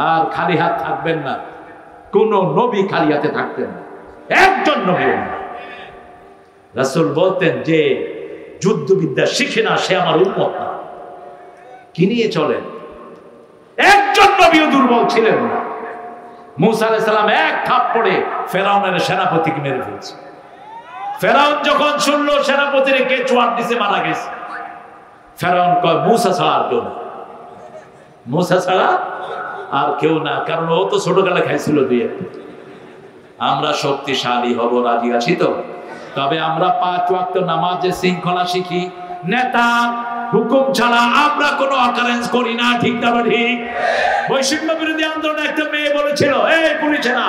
আর খালি হাত থাকবেন না, কোন নবী খালি হাতে থাকতেন না, একজন নবী। রাসূল বলতেন, যে যুদ্ধবিদ্যা শিখে না সে আমার উম্মত না। কি নিয়ে চলেন? একজন নবীও দুর্বল ছিলেন না। মূসা আলাইহিস সালাম এক থাপ্পড়ে ফেরাউনের সেনাপতিকে মেরে ফেলছে। ফেরাউন যখন শুনলো সেনাপতির কে চোয়ার দিছে, মারা গেছে, ফেরাউন কয়, মূসা ছাড়া আর কেউ না, মূসা ছাড়া আর কেউ না। কারণ ও তো ছোটকালে খাইছিল দুই একটা। আমরা শক্তিশালী হব, রাজি আছি তো? তবে আমরা 5 ওয়াক্ত নামাজে শৃঙ্খলা শিখি, নেতা হুকুম ছাড়া আমরা কোনো অকারেন্স করি না। ঠিক না ঠিক? বৈষম্য বিরোধী আন্দোলনে একটা মেয়ে বলেছিল, এই পুলিশেরা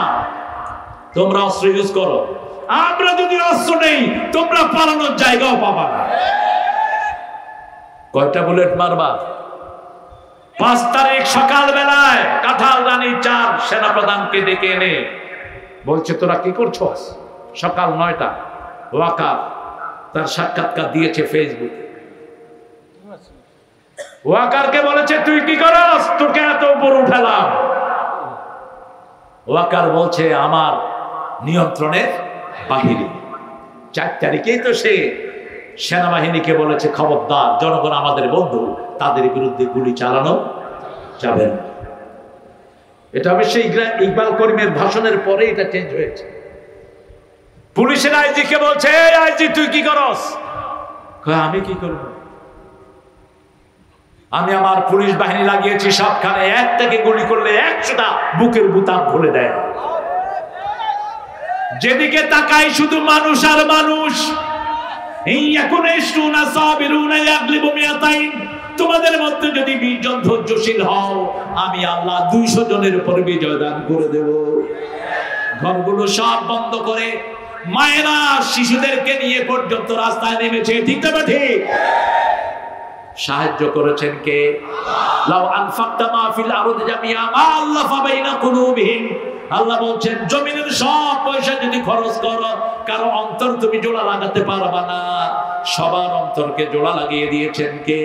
তোমরা অস্ত্র ইউজ করো, আমরা যদি অস্ত্র নেই তোমরা পালানোর জায়গাও পাবা না। কয়টা বুলেট মারবা? 5 তারিখ সকাল বেলায় কাঁঠাল রানী 4 সেনাপ্রধানকে ডেকে এনে বলছে, তোরা কি করছো? সকাল 9টা। ওয়াকার তার সাক্ষাৎকার দিয়েছে ফেসবুকে। ওয়াকারকে বলেছে, তুই কি করস? তোকে এত উপর উঠালাম। ওয়াকার বলছে, আমার নিয়ন্ত্রণের বাহিরে। 4 তারিখেই তো সে সেনাবাহিনীকে বলেছে, খবরদার, জনগণ আমাদের বন্ধু, তাদের বিরুদ্ধে গুলি চালানো যাবে না। এটা অবশ্যই ইকবাল করিমের ভাষণের পরে এটা চেঞ্জ হয়েছে। পুলিশের আইজি কে বলছে, এই আইজি তুই কি করস? আমি কি করব? আমি আমার পুলিশ বাহিনী লাগিয়েছি সবখানে, একটাকে গুলি করলে 100টা বুকের বুতাম খুলে দেয়। যেদিকে তাকাই শুধু মানুষ আর মানুষ। তোমাদের মধ্যে যদি 20 জন ধৈর্যশীল হও, আমি আল্লাহ 200 জনের উপর বিজয় দান করে দেব। ঘরগুলো সব বন্ধ করে মায়েরা শিশুদেরকে নিয়ে পর্যন্ত রাস্তায় নেমেছে। ঠিক না ঠিক? সাহায্য করেছেন কে? লাউ আনফাকতা মা ফিল আরদি জামিআ মা আল্লাফা বাইনা কুলুবিহিম। আল্লাহ বলছেন, জমিনের সব পয়সা যদি খরচ করো, কারো অন্তর তুমি জোড়া লাগাতে পারবা না। সবার অন্তরকে জোড়া লাগিয়ে দিয়েছেন কে?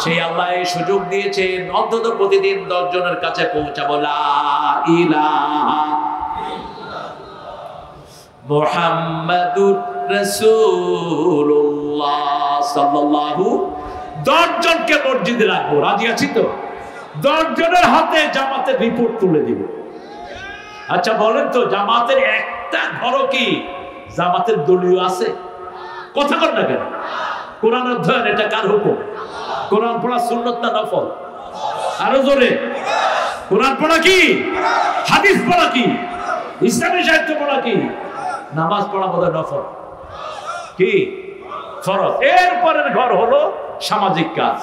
সেই আল্লাহ এই সুযোগ দিয়েছেন, অন্তত প্রতিদিন 10 জনের কাছে পৌঁছাবো লা ইলাহা মুহাম্মাদুর রাসূলুল্লাহ সাল্লাল্লাহু। 10 জনকে মসজিদে রাখবো, রাজি আছি তো? 10 জনের হাতে জামাতের রিপোর্ট তুলে দিব। আচ্ছা বলেন তো, জামাতের একটা ঘরও কি জামাতের দলীয় আছে? কথা কর না কেন? কোরআন অধ্যয়ন এটা কার হুকুম? কোরআন পড়া সুন্নত না নফল? আরো জোরে, কোরআন পড়া কি? হাদিস পড়া কি? ইসলামী সাহিত্য পড়া কি? নামাজ পড়া বোধহয় নফল, কি ফরজ। এরপরের ঘর হলো সামাজিক কাজ।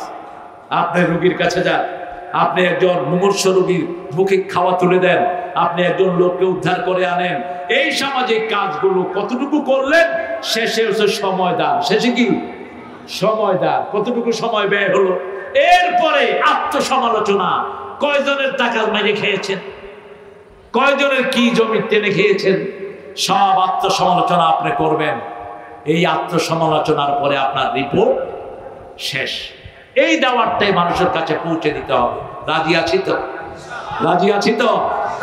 আপনি রোগীর কাছে যান, আপনি একজন মুমূর্ষ রোগীর মুখে খাওয়া তুলে দেন, আপনি একজন লোককে উদ্ধার করে আনেন। এই সামাজিক কাজগুলো কতটুকু করলেন? শেষে হচ্ছে সময় দান। শেষে কি? সময় দান। কতটুকু সময় ব্যয় হলো? এরপরে আত্মসমালোচনা। কয়জনের টাকা মেরে খেয়েছেন, কয়জনের কি জমি টেনে খেয়েছেন, সব আত্মসমালোচনা আপনি করবেন। এই আত্মসমালোচনার পরে আপনার রিপোর্ট শেষ। এই দাওয়াতটাই মানুষের কাছে পৌঁছে দিতে হবে। রাজি আছি তো? রাজি আছি তো?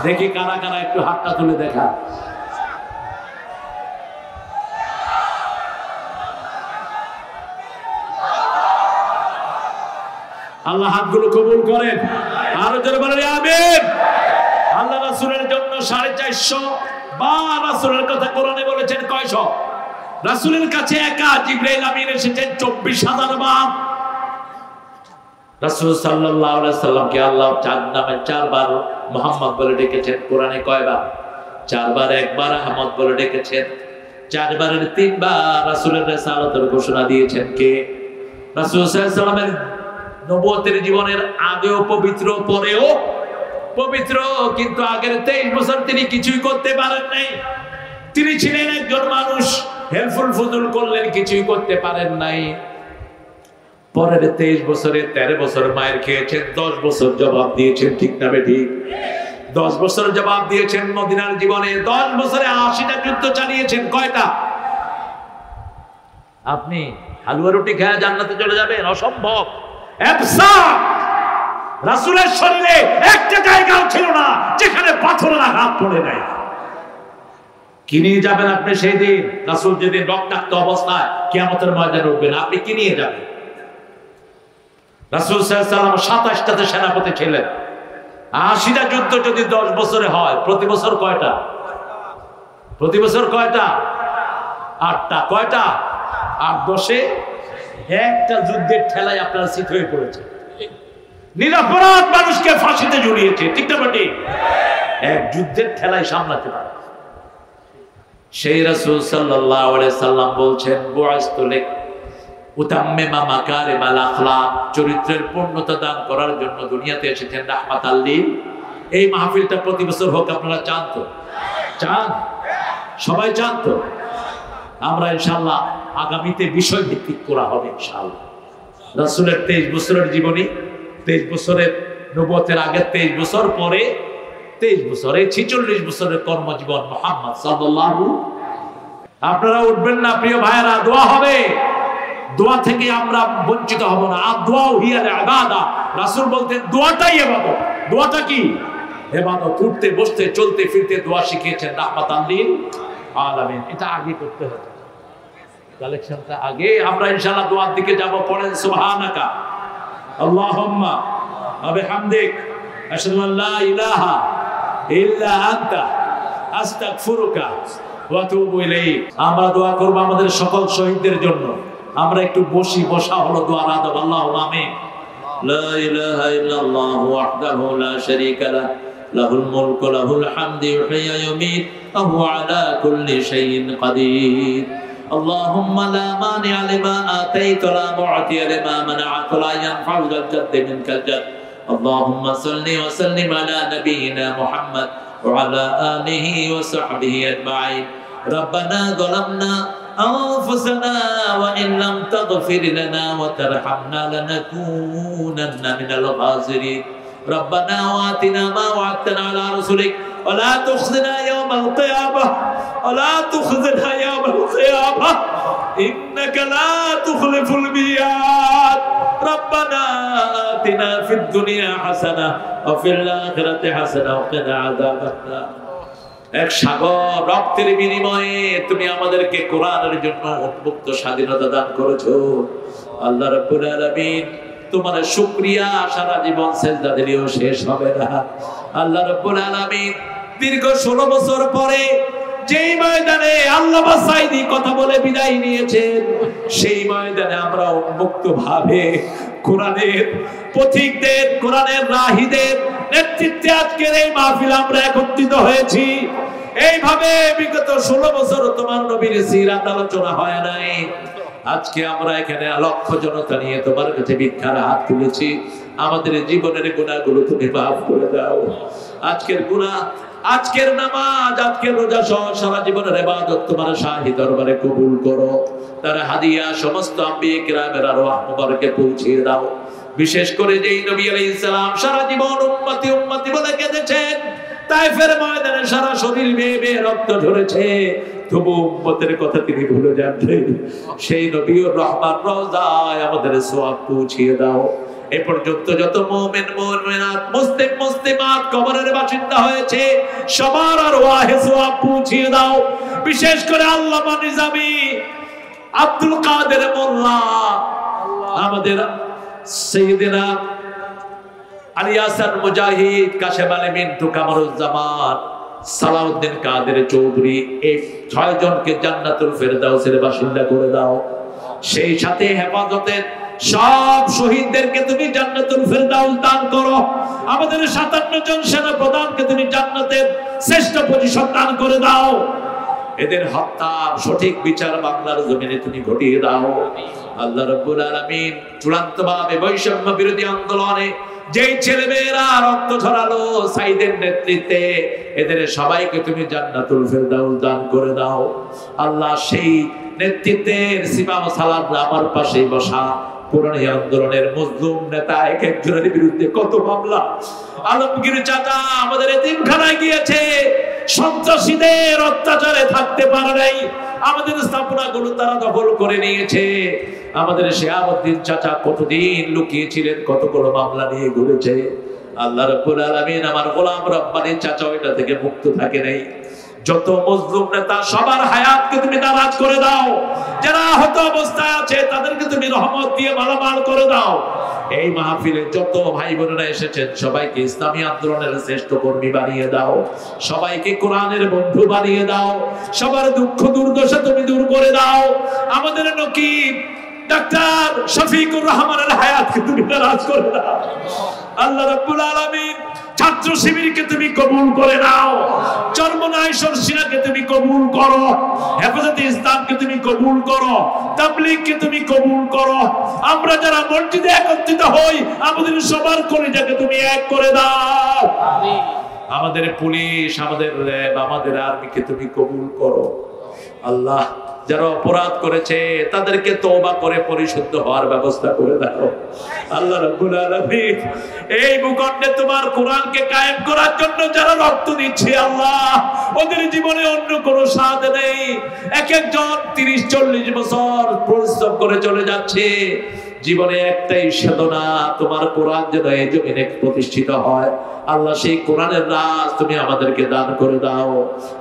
দেখি কারা কারা একটু হাতটা তুলে দেখা। আল্লাহ হাতগুলো কবুল করেন। আরো জোরে বলেন আমিন। আল্লাহ রাসূলের জন্য 450 বার রাসূলের কথা কোরআনে বলেছেন। কয়শ? রাসূলের কাছে একা জিবরাইল আমিন এসেছেন 24,000 বার। রাসূল সাল্লাল্লাহু আলাইহি সাল্লামকে আল্লাহ চার নামে 4 বার মুহাম্মদ বলে ডেকেছেন। কোরআনে কয়বার? 4 বার। একবার আহমদ বলে ডেকেছেন। 4 বারের 3 বার রাসূলের রিসালাতের ঘোষণা দিয়েছেন কে? রাসূল সাল্লাল্লাহু আলাইহি সাল্লামের নবুয়তের জীবনের আগেও পবিত্র, পরেও পবিত্র, কিন্তু আগের 23 বছর তিনি কিছুই করতে পারেন নাই। তিনি ছিলেন একজন মানুষ, হেলফুল ফুজুল করলেন, কিছুই করতে পারেন নাই। পরের 23 বছরে 13 বছর মায়ের খেয়েছেন, 10 বছর জবাব দিয়েছেন। ঠিক না বেঠিক? 10 বছর জবাব দিয়েছেন মদিনার জীবনে। 10 বছরে 80টা যুদ্ধ চালিয়েছেন। কয়টা? আপনি হালুয়া রুটি খেয়ে জান্নাতে চলে যাবেন? অসম্ভব। রাসূলের শরীরে একটা জায়গাও ছিল না যেখানে পাথরের আঘাত পড়ে নাই। কি নিয়ে যাবেন আপনি সেই দিন? রাসূল যেদিন রক্তাক্ত অবস্থায় কিয়ামতের ময়দানে উঠবেন, আপনি কি নিয়ে যাবেন? রাসূল সাল্লাল্লাহু আলাইহি ওয়াসাল্লাম 27টাতে সেনাপতি ছিলেন। 80টা যুদ্ধ যদি 10 বছরে হয়, প্রতি বছর কয়টা? প্রতি বছর কয়টা? 8টা। কয়টা? 8 10 একটা যুদ্ধের ঠেলায় আপনার শীত হয়ে পড়েছে। নিরপরাধ মানুষকে ফাঁসিতে ঝুলিয়েছে। ঠিক না বেটি? এক যুদ্ধের ঠেলায় সামলাতে পারে। সেই রাসূল সাল্লাল্লাহু আলাইহি সাল্লাম বলছেন, বুআসতু লিক উতাম্মিমা মাকারিমাল আখলাক, চরিত্রের পূর্ণতা দান করার জন্য দুনিয়াতে এসেছেন রাহমাতাল লিল। এই মাহফিলটা প্রতি বছর হোক। আপনারা চান তো? চান? সবাই চান তো? আমরা ইনশাআল্লাহ আগামীতে বিষয় ভিত্তিক করা হবে ইনশাআল্লাহ। রাসূলের 23 বছরের জীবনী, 23 বছরের নবুয়তের আগে 23 বছর, পরে 23 বছরে 46 বছরের কর্মজীবন মুহাম্মদ সাল্লাল্লাহু। আপনারা উঠবেন না প্রিয় ভাইয়েরা, দোয়া হবে। দোয়া থেকে আমরা বঞ্চিত হব না। আদওয়া হিয়াল ইবাদা। রাসূল বলতেন দোয়াটাই ইবাদত। দোয়াটা কি? ইবাদত। উঠতে বসতে চলতে ফিরতে দোয়া শিখিয়েছেন রাহমাতাল লিল আলামিন। এটা আগে করতে হবে, কালেকশনটা আগে। আমরা ইনশাআল্লাহ দোয়ার দিকে যাব। পড়েন সুবহানাকা আল্লাহুম্মা ওয়া বিহামদিক আশহাদু আল্লা ইলাহা ইল্লা আনতা আস্তাগফিরুকা ওয়া আতুবু ইলাইক। আমরা দোয়া করব আমাদের সকল শহীদদের জন্য। আমরা একটু বসি, বসা হলো দোয়ার আদব। আল্লাহুম্মা আমিন। লা ইলাহা ইল্লাল্লাহু ওয়াহদাহু লা শারীকা লাহু লাহুল মুলকু লাহুল হামদু ইউহয়ি ওয়া ইউমীত ওয়া হুয়া আলা কুল্লি শাইইন কাদির। اللهم لا مانع لما آتيت ولا معطي لما منعت ولا ينفع ذا الجد منك الجد. اللهم صل وسلم على نبينا محمد وعلى آله وصحبه أجمعين. ربنا ظلمنا أنفسنا وإن لم تغفر لنا وترحمنا لنكونن من الخاسرين. ربنا وآتنا ما وعدتنا على رسلك ولا تخزنا يوم القيامة ولا تخزنا يوم القيامة إنك لا تخلف الميعاد. ربنا آتنا في الدنيا حسنة وفي الآخرة حسنة وقنا عذاب النار. এক সাগর রক্তের বিনিময়ে তুমি আমাদেরকে কোরআনের জন্য উন্মুক্ত স্বাধীনতা দান করেছো। আল্লাহ রাব্বুল আলামিন তোমার শুকরিয়া সারা জীবন সেজদা দিলেও শেষ হবে না। আল্লাহ রাব্বুল আলামিন দীর্ঘ 16 বছর পরে যেই ময়দানে আল্লামা সাঈদী কথা বলে বিদায় নিয়েছেন, সেই ময়দানে আমরা উন্মুক্ত ভাবে কোরআনের পথিকদের, কোরআনের রাহিদের নেতৃত্বে আজকের এই মাহফিল আমরা একত্রিত হয়েছি। এইভাবে বিগত 16 বছর তোমার নবীর সিরাত আলোচনা হয় নাই। আজকে আমরা এখানে লক্ষ জনতা নিয়ে তোমার কাছে ভিক্ষার হাত তুলেছি। আমাদের জীবনের গুনাহগুলো তুমি মাফ করে দাও। আজকের গুনাহ, আজকের নামাজ, আজকের রোজা সহ সারা জীবনের ইবাদত তোমার শাহী দরবারে কবুল করো। তার হাদিয়া সমস্ত আম্বিয়া কিরামের আরওয়াহ মুবারকে পৌঁছিয়ে দাও। বিশেষ করে যেই নবী আলাইহিস সালাম সারা জীবন উম্মতি উম্মতি বলে কেঁদেছেন, তাইফের ময়দানে সারা শরীর বেয়ে বেয়ে রক্ত ঝরেছে, তবু উম্মতের কথা তিনি ভুলে যাননি। সেই নবীর রহমান রওজায় আমাদের সওয়াব পৌঁছিয়ে দাও। এ পর্যন্ত যত মুমিন মুমিনাত, মুসলিম মুসলিমাত কবরের বাসিন্দা হয়েছে, সবার আরওয়াহে সওয়াব পৌঁছিয়ে দাও। বিশেষ করে আল্লামা নিজামী, আব্দুল কাদের মোল্লা, আমাদের সাইয়েদনা আলী হাসান মুজাহিদ, কাশেম আলী মিন্টু, কামরুজ্জামান, সালাউদ্দিন কাদের চৌধুরী, এই 6 জনকে জান্নাতুল ফেরদাউসের বাসিন্দা করে দাও। সেই সাথে হেফাজতের সব শহীদদেরকে তুমি জান্নাতুল ফেরদাউস দান করো। আমাদের 57 জন সেনা প্রধানকে তুমি জান্নাতের শ্রেষ্ঠ পজিশন দান করে দাও। এদের হত্যার সঠিক বিচার বাংলার জমিনে তুমি ঘটিয়ে দাও। আল্লাহ রাব্বুল আলামিন চূড়ান্তভাবে বৈষম্য বিরোধী আন্দোলনে যেই ছেলেমেয়েরা রক্ত ঝরালো সাইদের নেতৃত্বে, এদের সবাইকে তুমি জান্নাতুল ফেরদাউস দান করে দাও। আল্লাহ সেই নেতৃত্বের সিমা ও সালাত আমার পাশে বসা কোরআনী আন্দোলনের মজলুম নেতা এক একজনের বিরুদ্ধে কত মামলা। আলমগীর চাচা আমাদের এতিমখানায় গিয়েছে, সন্ত্রাসীদের অত্যাচারে থাকতে পারে নাই, আমাদের স্থাপনাগুলো তারা দখল করে নিয়েছে। আমাদের শিহাবুদ্দিন চাচা কতদিন লুকিয়েছিলেন, কতগুলো মামলা নিয়ে ঘুরেছে। আল্লাহ রাব্বুল আলামিন আমার গোলাম রব্বানী চাচা ওইটা থেকে মুক্ত থাকে নাই। যত মজলুম নেতা সবার হায়াতকে তুমি দারাজ করে দাও। যারা আহত অবস্থায় আছে তাদেরকে তুমি রহমত দিয়ে মালামাল করে দাও। এই মাহফিলে যত ভাই বোনেরা এসেছেন সবাইকে ইসলামী আন্দোলনের শ্রেষ্ঠ কর্মী বানিয়ে দাও, সবাইকে কোরআনের বন্ধু বানিয়ে দাও, সবার দুঃখ দুর্দশা তুমি দূর করে দাও। আমাদের নকিব ডাক্তার শফিকুর রহমানের হায়াতকে তুমি দারাজ করে দাও। আল্লাহ রাব্বুল আলামিন ছাত্র শিবিরকে তুমি কবুল করে নাও, চরমনাই সরসিনাকে তুমি কবুল করো, হেফাজতে ইসলামকে তুমি কবুল করো, তাবলীগকে তুমি কবুল করো। আমরা যারা মসজিদে একত্রিত হই আমাদের সবার কলিজাকে তুমি এক করে দাও। আমাদের পুলিশ, আমাদের র্যাব, আমাদের আর্মিকে তুমি কবুল করো। আল্লাহ যারা অপরাধ করেছে তাদেরকে তওবা করে পরিশুদ্ধ হওয়ার ব্যবস্থা করে দাও। আল্লাহ রাব্বুল আলামিন এই ভূখণ্ডে তোমার কোরআনকে কায়েম করার জন্য যারা রক্ত দিচ্ছে আল্লাহ, ওদের জীবনে অন্য কোনো স্বাদ নেই। এক একজন 30-40 বছর পরিশ্রম করে চলে যাচ্ছে, জীবনে একটাই সাধনা তোমার কোরআন যেন এই জমিনে প্রতিষ্ঠিত হয়। আল্লাহ সেই কোরআনের রাজ তুমি আমাদেরকে দান করে দাও।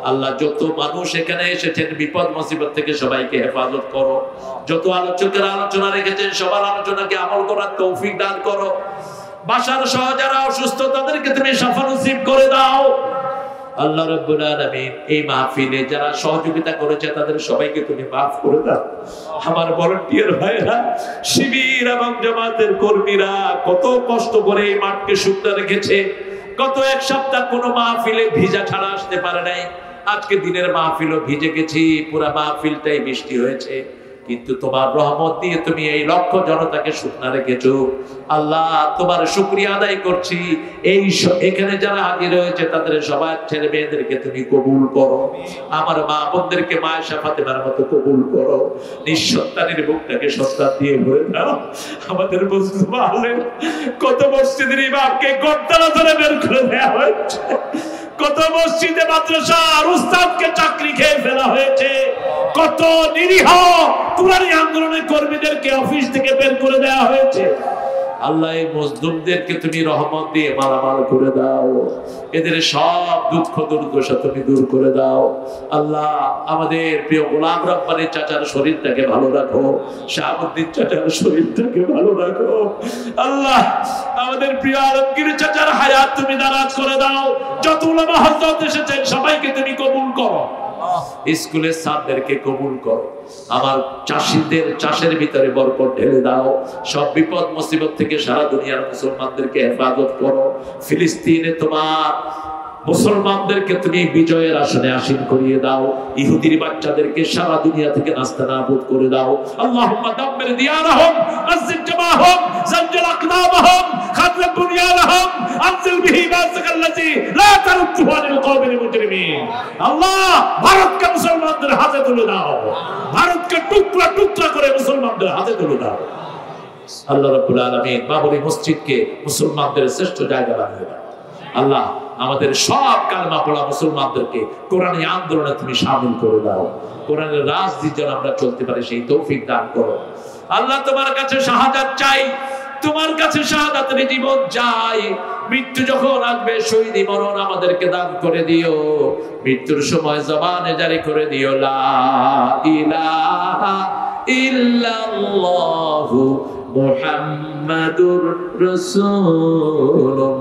আল্লাহ যত মানুষ এখানে এসেছেন বিপদ মুসিবত থেকে সবাইকে হেফাজত করো। যত আলোচকেরা আলোচনা রেখেছেন সবার আলোচনাকে আমল করার তৌফিক দান করো। বাসার সহ যারা অসুস্থ তাদেরকে তুমি শিফা নসিব করে দাও। আল্লাহ রাব্বুল আলামিন এই মাহফিলে যারা সহযোগিতা করেছে তাদের সবাইকে তুমি মাফ করে দাও। আমার ভলান্টিয়ার ভাইরা, শিবির এবং জামাতের কর্মীরা কত কষ্ট করে এই মাঠকে সুন্দর রেখেছে। গত 1 সপ্তাহ কোনো মাহফিলে ভিজা ছাড়া আসতে পারে নাই। আজকে দিনের মাহফিলও ভিজে গেছি, পুরো মাহফিলটাই বৃষ্টি হয়েছে, কিন্তু তোমার রহমত দিয়ে তুমি এই লক্ষ জনতাকে শুকনা রেখেছো। আল্লাহ তোমার শুকরিয়া আদায় করছি। এখানে যারা হাজির হয়েছে তাদের সবার ছেলে মেয়েদেরকে তুমি কবুল করো। আমার মা বোনদেরকে মায়েশা ফাতেমার মতো কবুল করো। নিঃসন্তানের বুকটাকে সন্তান দিয়ে ভরে দাও। আমাদের মুসলমানদের কত মসজিদের ইমামকে গর্দানা ধরে বের করে দেওয়া হয়েছে, কত মসজিদে মাদ্রাসার উস্তাদকে চাকরি খেয়ে ফেলা হয়েছে, কত নিরীহ কোরআনী আন্দোলনের কর্মীদেরকে অফিস থেকে বের করে দেওয়া হয়েছে। আল্লাহ এই মজলুমদেরকে তুমি রহমত দিয়ে মালামাল করে দাও, এদের সব দুঃখ দুর্দশা তুমি দূর করে দাও। আল্লাহ আমাদের প্রিয় গোলাম রব্বানী চাচার শরীরটাকে ভালো রাখো, শাহাবুদ্দিন চাচার শরীরটাকে ভালো রাখো। আল্লাহ আমাদের প্রিয় আলমগীর চাচার হায়াত তুমি দারাজ করে দাও। যত উলামা হযরত এসেছেন সবাইকে তুমি কবুল করো, স্কুলের ছাত্রদেরকে কবুল করো। আমার চাষীদের চাষের ভিতরে বরকত ঢেলে দাও। সব বিপদ মুসিবত থেকে সারা দুনিয়ার মুসলমানদেরকে হেফাজত করো। ফিলিস্তিনে তোমার মুসলমানদেরকে তুমি বিজয়ের আসনে আসীন করিয়ে দাও। ইহুদির বাচ্চাদেরকে সারা দুনিয়া থেকে নাস্তানাবুদ করে দাও। আল্লাহুম্মা দাম্মির দিয়ারহুম, আসজিদ জামাহুম, জালজাল আকদামহুম, খাদরা বুনিয়ানহুম, আনজিল বিহি বাসাকাল্লাযী লা তারুদ্দুহু আনিল কওমিল মুজরিমিন। আল্লাহ ভারতকে মুসলমানদের হাতে তুলে দাও, ভারতকে টুকরা টুকরা করে মুসলমানদের হাতে তুলে দাও। আল্লাহ রাব্বুল আলামিন বাবরি মসজিদকে মুসলমানদের শ্রেষ্ঠ জায়গা বানিয়ে দাও। আল্লাহ আমাদের সব কালমা পড়া মুসলমানদেরকে কোরআনী আন্দোলনে তুমি শামিল করে দাও। কোরআনের রাজনীতি যেন আমরা চলতে পারি সেই তৌফিক দান করো। আল্লাহ তোমার কাছে শাহাদাত চাই, তোমার কাছে শাহাদাতের জীবন চাই। মৃত্যু যখন আসবে শহীদ মরণ আমাদেরকে দান করে দিও। মৃত্যুর সময় জবানে জারি করে দিও লা ইলাহা ইল্লাল্লাহু মুহাম্মাদুর রাসূলুল্লাহ।